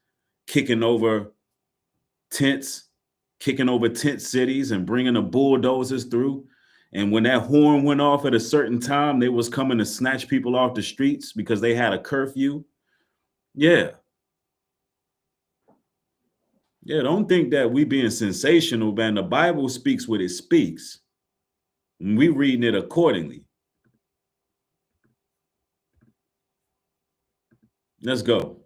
kicking over tent cities and bringing the bulldozers through? And when that horn went off at a certain time, they was coming to snatch people off the streets because they had a curfew. Yeah, don't think that we being sensational, man. The Bible speaks what it speaks. And we reading it accordingly. Let's go.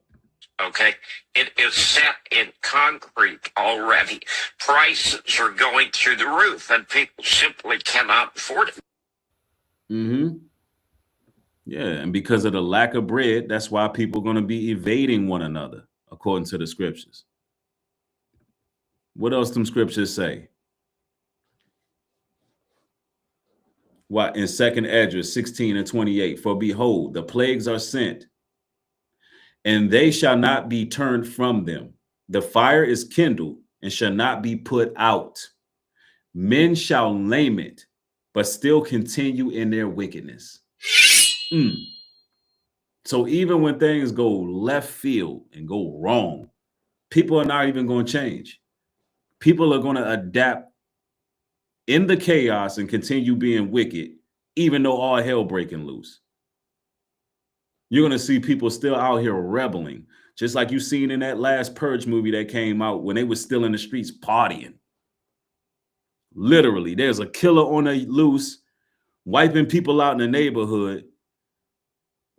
Okay, it is set in concrete already. Prices are going through the roof, and people simply cannot afford it. Mm-hmm. Yeah, and because of the lack of bread, that's why people are going to be evading one another, according to the scriptures. What else them scriptures say? What in 2nd Esdras 16 and 28? For behold, the plagues are sent, and they shall not be turned from them. The fire is kindled and shall not be put out. Men shall name it, but still continue in their wickedness. So even when things go left field and go wrong, people are not even going to change. People are going to adapt in the chaos and continue being wicked, even though all hell breaking loose. You're going to see people still out here rebelling, just like you seen in that last Purge movie that came out when they were still in the streets partying. Literally, there's a killer on the loose, wiping people out in the neighborhood.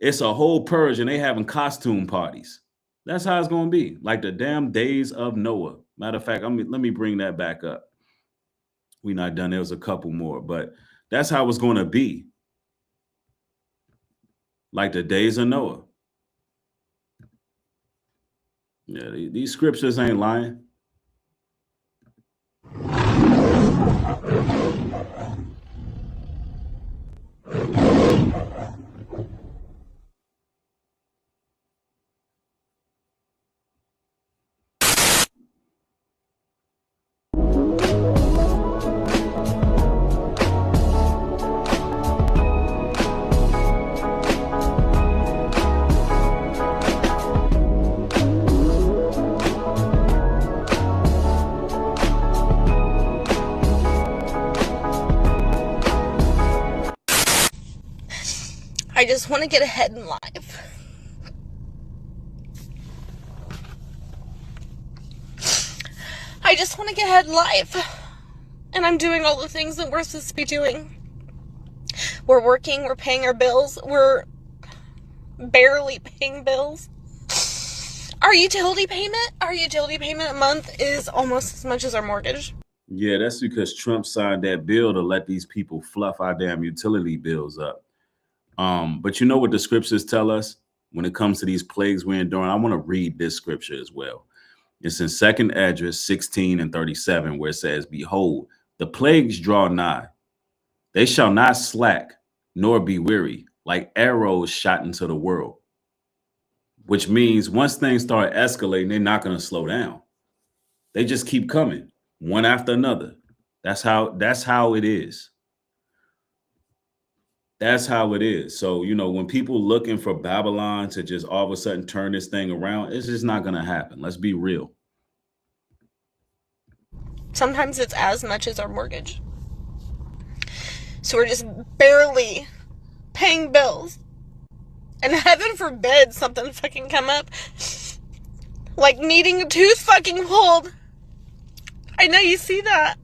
It's a whole purge, and they having costume parties. That's how it's going to be, like the damn days of Noah. Matter of fact, let me bring that back up. We're not done. There was a couple more, but that's how it's going to be. Like the days of Noah. Yeah, these scriptures ain't lying. I just want to get ahead in life. I just want to get ahead in life. And I'm doing all the things that we're supposed to be doing. We're working, we're paying our bills, we're barely paying bills. Our utility payment a month is almost as much as our mortgage. Yeah, that's because Trump signed that bill to let these people fluff our damn utility bills up. But you know what the scriptures tell us when it comes to these plagues we're enduring? I want to read this scripture as well. It's in 2nd Esdras 16 and 37, where it says, behold, the plagues draw nigh. They shall not slack, nor be weary, like arrows shot into the world. Which means once things start escalating, they're not going to slow down. They just keep coming, one after another. That's how it is. That's how it is. So, you know, when people looking for Babylon to just all of a sudden turn this thing around, it's just not going to happen. Let's be real. Sometimes it's as much as our mortgage. So we're just barely paying bills. And heaven forbid something fucking come up. Like needing a tooth fucking pulled. I know you see that.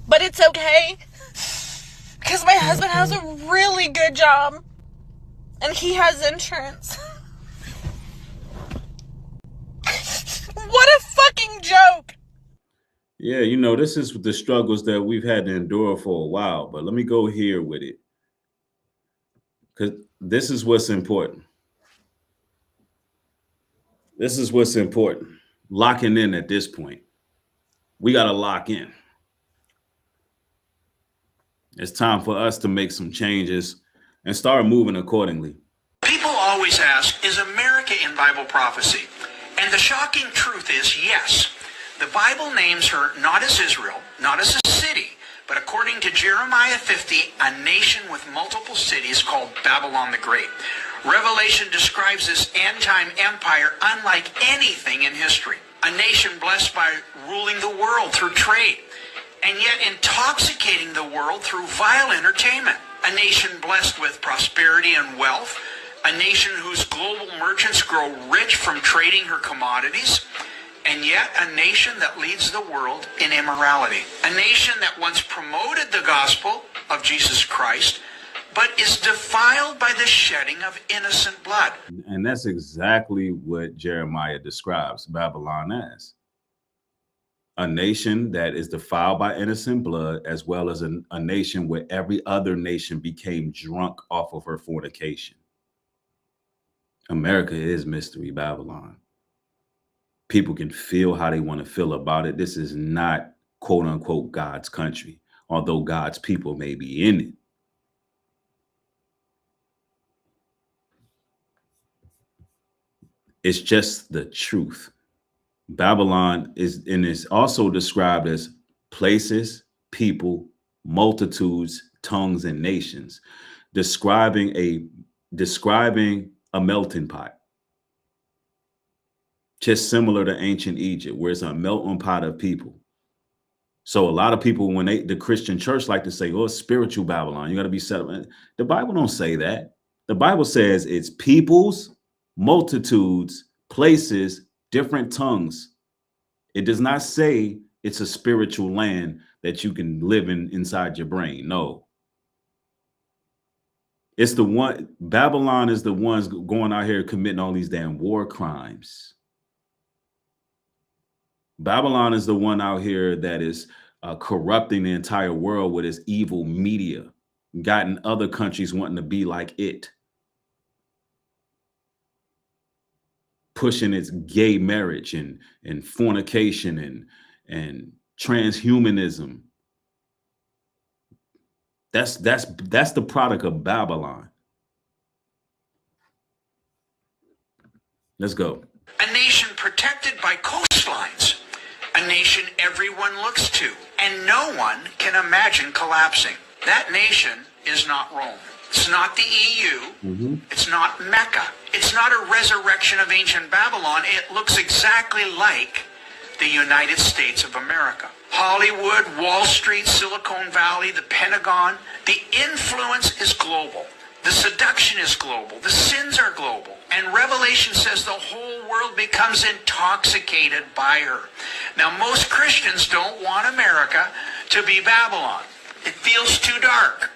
But it's okay. Because my husband has a really good job. And he has insurance. What a fucking joke. Yeah, you know, this is the struggles that we've had to endure for a while. But let me go here with it. Because this is what's important. This is what's important. Locking in at this point. We got to lock in. It's time for us to make some changes and start moving accordingly. People always ask, is America in Bible prophecy? And the shocking truth is, yes. The Bible names her not as Israel, not as a city, but according to Jeremiah 50, a nation with multiple cities called Babylon the Great. Revelation describes this end-time empire unlike anything in history. A nation blessed by ruling the world through trade, and yet intoxicating the world through vile entertainment. A nation blessed with prosperity and wealth. A nation whose global merchants grow rich from trading her commodities. And yet a nation that leads the world in immorality. A nation that once promoted the gospel of Jesus Christ, but is defiled by the shedding of innocent blood. And that's exactly what Jeremiah describes Babylon as. A nation that is defiled by innocent blood, as well as a nation where every other nation became drunk off of her fornication. America is Mystery Babylon. People can feel how they want to feel about it. This is not, quote unquote, God's country, although God's people may be in it. It's just the truth. Babylon is also described as places, people, multitudes, tongues, and nations, describing a melting pot. Just similar to ancient Egypt, where it's a melting pot of people. So a lot of people, when the Christian church like to say, oh, it's spiritual Babylon, you got to be set up. The Bible don't say that. The Bible says it's peoples, multitudes, places, different tongues. It does not say it's a spiritual land that you can live in inside your brain. No. It's the one, Babylon is the ones going out here committing all these damn war crimes. Babylon is the one out here that is corrupting the entire world with its evil media, gotten other countries wanting to be like it, pushing its gay marriage and fornication and transhumanism. That's the product of Babylon. Let's go. A nation protected by coastlines. A nation everyone looks to, and no one can imagine collapsing. That nation is not Rome. It's not the EU. It's not Mecca. It's not a resurrection of ancient Babylon. It looks exactly like the United States of America. Hollywood, Wall Street, Silicon Valley, the Pentagon. The influence is global. The seduction is global. The sins are global. And Revelation says the whole world becomes intoxicated by her. Now, most Christians don't want America to be Babylon. It feels too dark,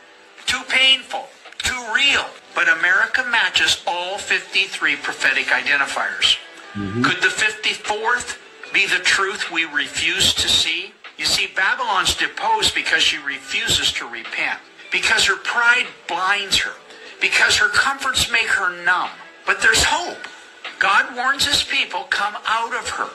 too painful, too real. But America matches all 53 prophetic identifiers. Could the 54th be the truth we refuse to see? You see, Babylon's deposed because she refuses to repent, because her pride blinds her, because her comforts make her numb. But there's hope. God warns his people, come out of her.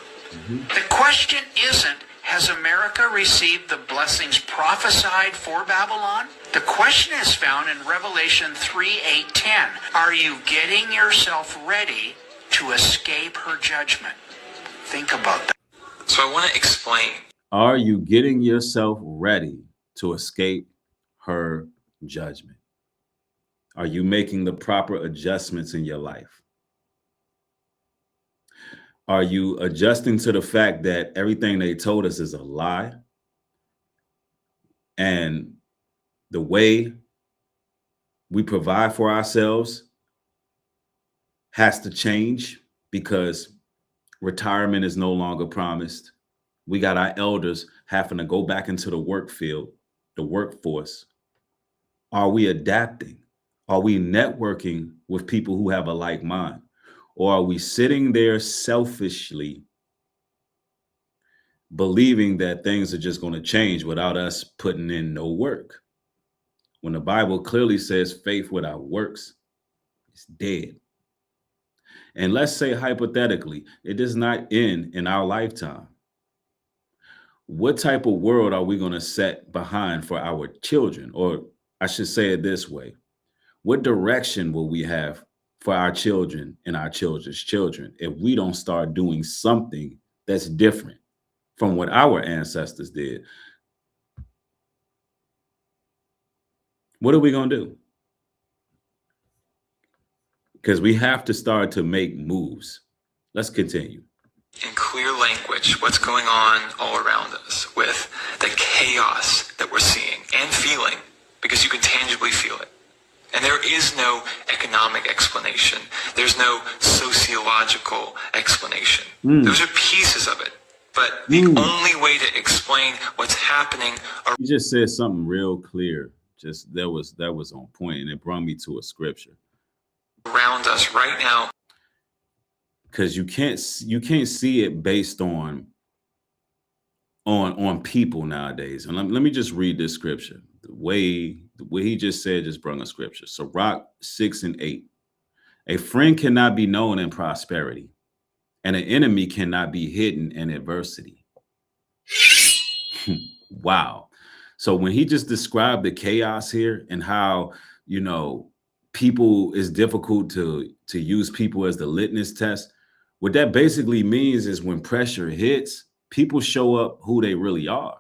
The question isn't, has America received the blessings prophesied for Babylon? The question is found in Revelation 3:8-10. Are you getting yourself ready to escape her judgment? Think about that. So I want to explain. Are you getting yourself ready to escape her judgment? Are you making the proper adjustments in your life? Are you adjusting to the fact that everything they told us is a lie? And the way we provide for ourselves has to change because retirement is no longer promised. We got our elders having to go back into the work field, the workforce. Are we adapting? Are we networking with people who have a like mind? Or are we sitting there selfishly believing that things are just going to change without us putting in no work? When the Bible clearly says faith without works is dead. And let's say hypothetically, it does not end in our lifetime. What type of world are we going to set behind for our children? Or I should say it this way. What direction will we have for our children and our children's children if we don't start doing something that's different from what our ancestors did? What are we going to do? Because we have to start to make moves. Let's continue. In clear language, what's going on all around us with the chaos that we're seeing and feeling, because you can tangibly feel it. And there is no economic explanation. There's no sociological explanation. Those are pieces of it. But the only way to explain what's happening. You just said something real clear. Just that was on point, and it brought me to a scripture. Around us right now. Because you can't see it based on people nowadays. And let me just read this scripture. The way he just said just brought a scripture. Sirach 6:8. A friend cannot be known in prosperity, and an enemy cannot be hidden in adversity. Wow. So when he just described the chaos here and how, people, it's difficult to use people as the litmus test. What that basically means is when pressure hits, people show up who they really are,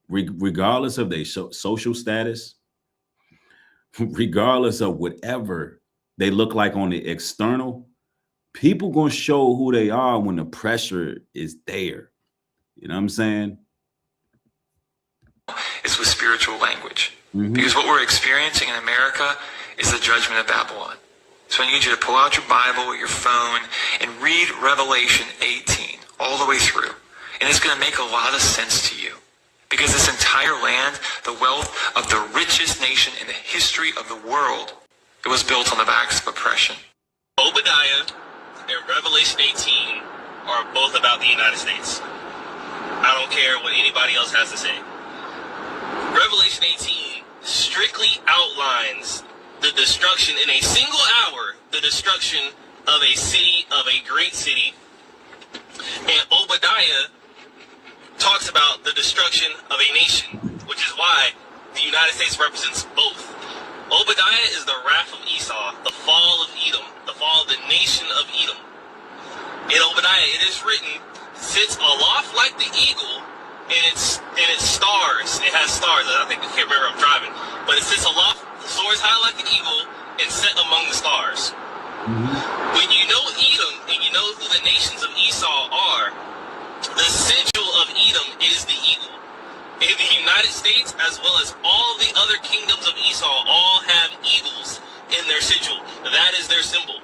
regardless of their social status, regardless of whatever they look like on the external. People gonna show who they are when the pressure is there. You know what I'm saying? It's with spiritual language. Because what we're experiencing in America is the judgment of Babylon. So I need you to pull out your Bible or your phone and read Revelation 18 all the way through. And it's going to make a lot of sense to you. Because this entire land, the wealth of the richest nation in the history of the world, it was built on the backs of oppression. Obadiah and Revelation 18 are both about the United States. I don't care what anybody else has to say. Revelation 18 strictly outlines the destruction in a single hour, the destruction of a city, of a great city. And Obadiah talks about the destruction of a nation, which is why the United States represents both. Obadiah is the wrath of Esau, the fall of Edom, the fall of the nation of Edom. In Obadiah, it is written, sits aloft like the eagle, and its stars. It has stars. I can't remember. I'm driving, but it sits aloft, soars high like an eagle, and set among the stars. When you know Edom and you know who the nations of Esau are, the sigil of Edom is the eagle. In the United States, as well as all the other kingdoms of Esau, all have eagles in their sigil. That is their symbol.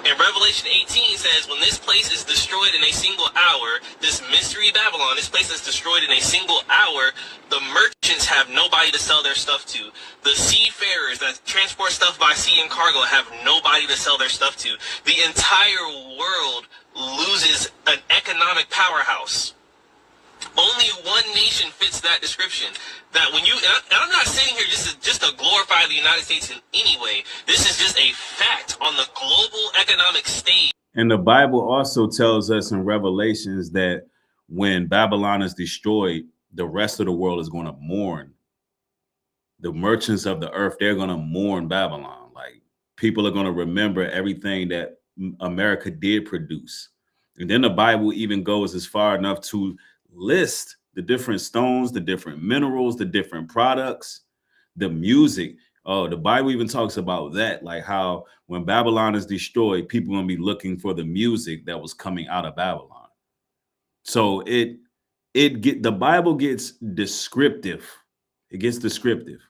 And Revelation 18 says, when this place is destroyed in a single hour, this mystery Babylon, this place is destroyed in a single hour, the merchants have nobody to sell their stuff to. The seafarers that transport stuff by sea and cargo have nobody to sell their stuff to. The entire world loses an economic powerhouse. Only one nation fits that description. That when you, and I'm not sitting here just to glorify the United States in any way. This is just a fact on the global economic stage. And the Bible also tells us in Revelations that when Babylon is destroyed, the rest of the world is going to mourn. The merchants of the earth, they're going to mourn Babylon. Like, people are going to remember everything that America did produce. And then the Bible even goes as far enough to list the different stones, the different minerals, the different products the music. Oh, the Bible even talks about that, like how when Babylon is destroyed, people are gonna be looking for the music that was coming out of Babylon. So the Bible gets descriptive. It gets descriptive.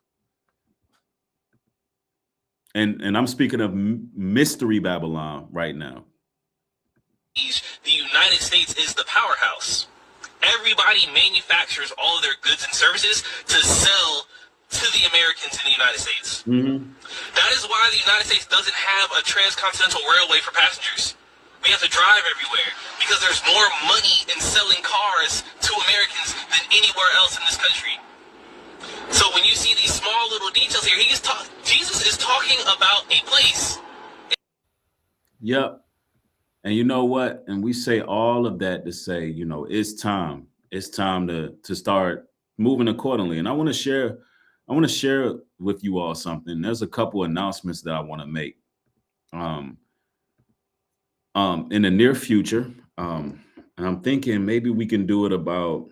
And I'm speaking of mystery Babylon right now. The United States is the powerhouse. Everybody manufactures all of their goods and services to sell to the Americans in the United States. That is why the United States doesn't have a transcontinental railway for passengers. We have to drive everywhere because there's more money in selling cars to Americans than anywhere else in this country. So when you see these small little details here, Jesus is talking about a place. Yep. And you know what? And we say all of that to say, you know, it's time. It's time to start moving accordingly. And I want to share with you all something. There's a couple announcements that I want to make. In the near future, and I'm thinking maybe we can do it about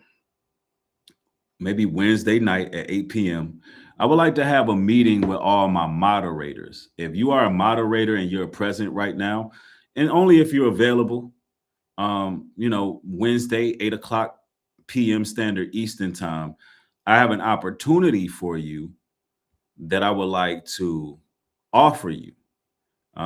maybe Wednesday night at 8 p.m. I would like to have a meeting with all my moderators. If you are a moderator and you're present right now, and only if you're available, you know, Wednesday, 8 o'clock p.m. Standard Eastern Time, I have an opportunity for you that I would like to offer you.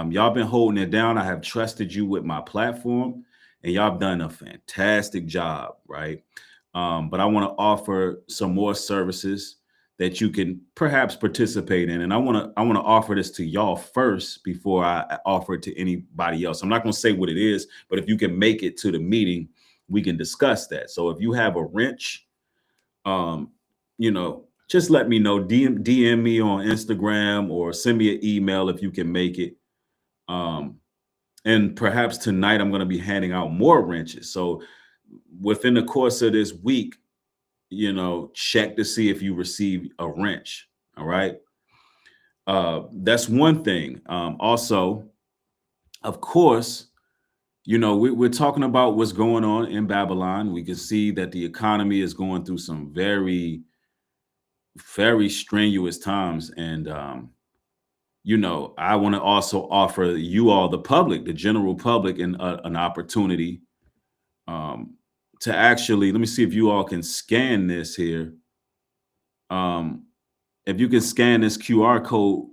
Y'all been holding it down. I have trusted you with my platform, and y'all have done a fantastic job, right? But I want to offer some more services that you can perhaps participate in. And I want to offer this to y'all first before I offer it to anybody else. I'm not going to say what it is, but if you can make it to the meeting, we can discuss that. So if you have a wrench, you know, just let me know. DM me on Instagram or send me an email if you can make it. And perhaps tonight I'm going to be handing out more wrenches. So within the course of this week, you know, check to see if you receive a wrench. All right. That's one thing. Also, of course, you know, we're talking about what's going on in Babylon. We can see that the economy is going through some very, very strenuous times. And, you know, I want to also offer you all, the public, the general public, an opportunity to actually, let me see if you all can scan this here. If you can scan this QR code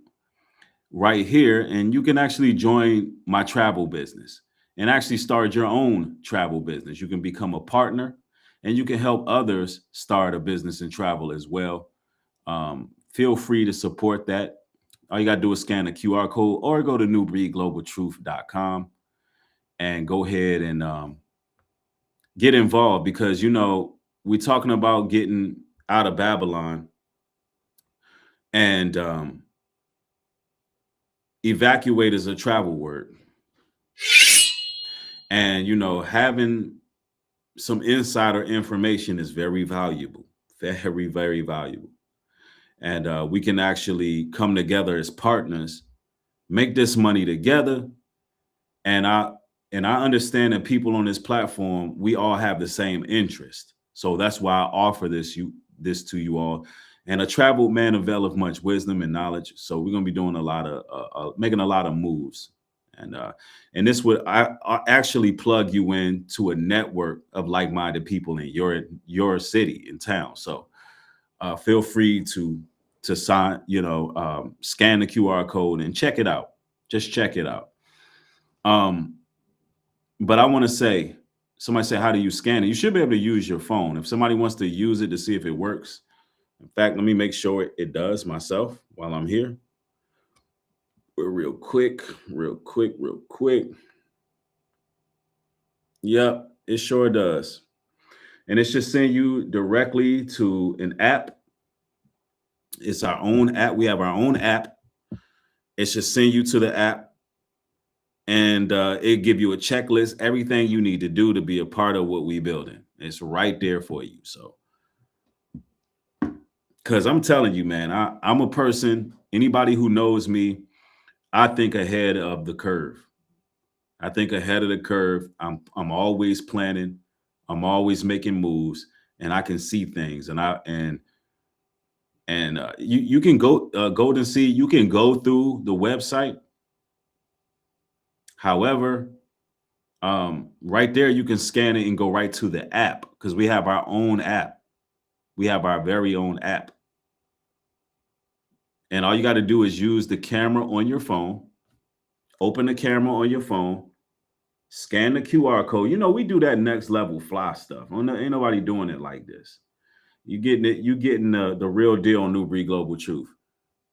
right here, and you can actually join my travel business and actually start your own travel business. You can become a partner, and you can help others start a business and travel as well. Feel free to support that. All you got to do is scan the QR code or go to nubreedglobaltruth.com and go ahead and get involved, because, you know, we're talking about getting out of Babylon, and evacuate is a travel word. And, you know, having some insider information is very valuable, very, very valuable. And we can actually come together as partners, make this money together. And I understand that people on this platform, we all have the same interest. So that's why I offer this to you all. And a traveled man availeth much wisdom and knowledge. So we're gonna be doing a lot of making a lot of moves. And this would I actually plug you in to a network of like-minded people in your city and town. So feel free to sign, you know, scan the QR code and check it out. Just check it out. But I want to say, somebody said, how do you scan it? You should be able to use your phone. If somebody wants to use it to see if it works. In fact, let me make sure it does myself while I'm here. Real quick. Yep, it sure does. And it should send you directly to an app. It's our own app. We have our own app. It should send you to the app, and it give you a checklist, everything you need to do to be a part of what we building. It's right there for you. So, because I'm telling you, man, I'm a person, anybody who knows me, I think ahead of the curve. I think ahead of the curve. I'm always planning. I'm always making moves, and I can see things. And And you can go Golden Seed. You can go through the website. However, right there you can scan it and go right to the app, because we have our own app. We have our very own app. And all you got to do is use the camera on your phone. Open the camera on your phone. Scan the QR code. You know, we do that next level fly stuff. Ain't nobody doing it like this. You getting it. You getting the real deal on Nubreed Global Truth.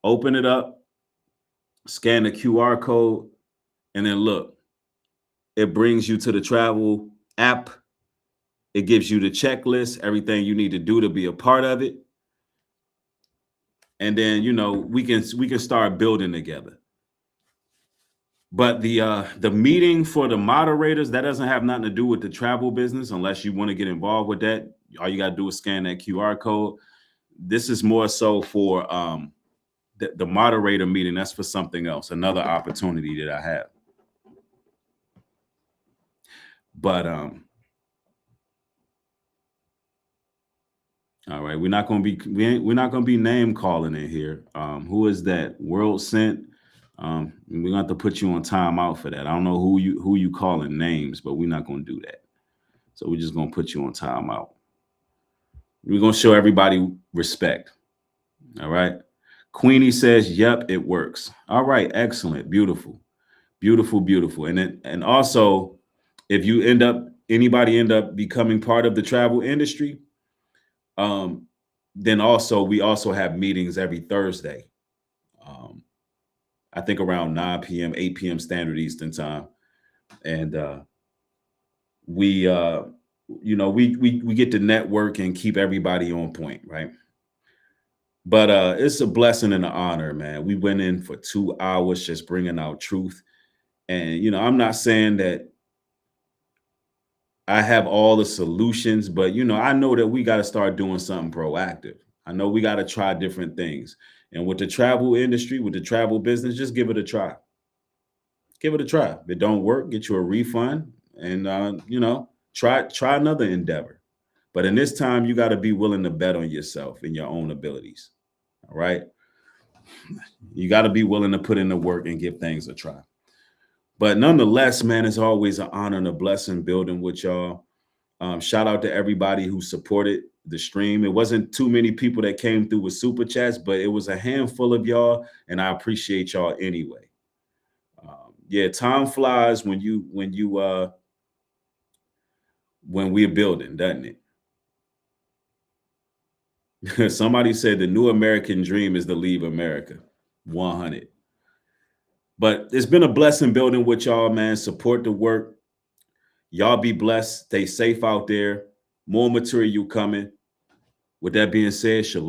Open it up. Scan the QR code, and then look. It brings you to the travel app. It gives you the checklist, everything you need to do to be a part of it. And then, you know, we can start building together. But the meeting for the moderators, that doesn't have nothing to do with the travel business, unless you want to get involved with that. All you got to do is scan that QR code. This is more so for the moderator meeting. That's for something else, another opportunity that I have. But all right, we're not gonna be name calling in here. Who is that? World Sent. We're gonna have to put you on timeout for that. I don't know who you calling names, but we're not gonna do that. So we're just gonna put you on timeout. We're gonna show everybody respect. All right. Queenie says, "Yep, it works." All right, excellent, beautiful, beautiful, beautiful. And also, if you anybody end up becoming part of the travel industry, then also we also have meetings every Thursday. I think around 9 p.m., 8 p.m. Standard Eastern Time. And we get to network and keep everybody on point, right? But it's a blessing and an honor, man. We went in for 2 hours just bringing out truth. And, you know, I'm not saying that I have all the solutions, but, you know, I know that we got to start doing something proactive. I know we got to try different things. And with the travel industry, with the travel business, just give it a try. Give it a try. If it don't work, get you a refund and, you know, try another endeavor. But in this time, you got to be willing to bet on yourself and your own abilities. All right. You got to be willing to put in the work and give things a try. But nonetheless, man, it's always an honor and a blessing building with y'all. Shout out to everybody who supported the stream. It wasn't too many people that came through with super chats, but it was a handful of y'all, and I appreciate y'all anyway. Yeah, time flies when we're building, doesn't it? Somebody said the new American dream is to leave America. 100. But it's been a blessing building with y'all, man. Support the work. Y'all be blessed. Stay safe out there. More material coming. With that being said, shalom.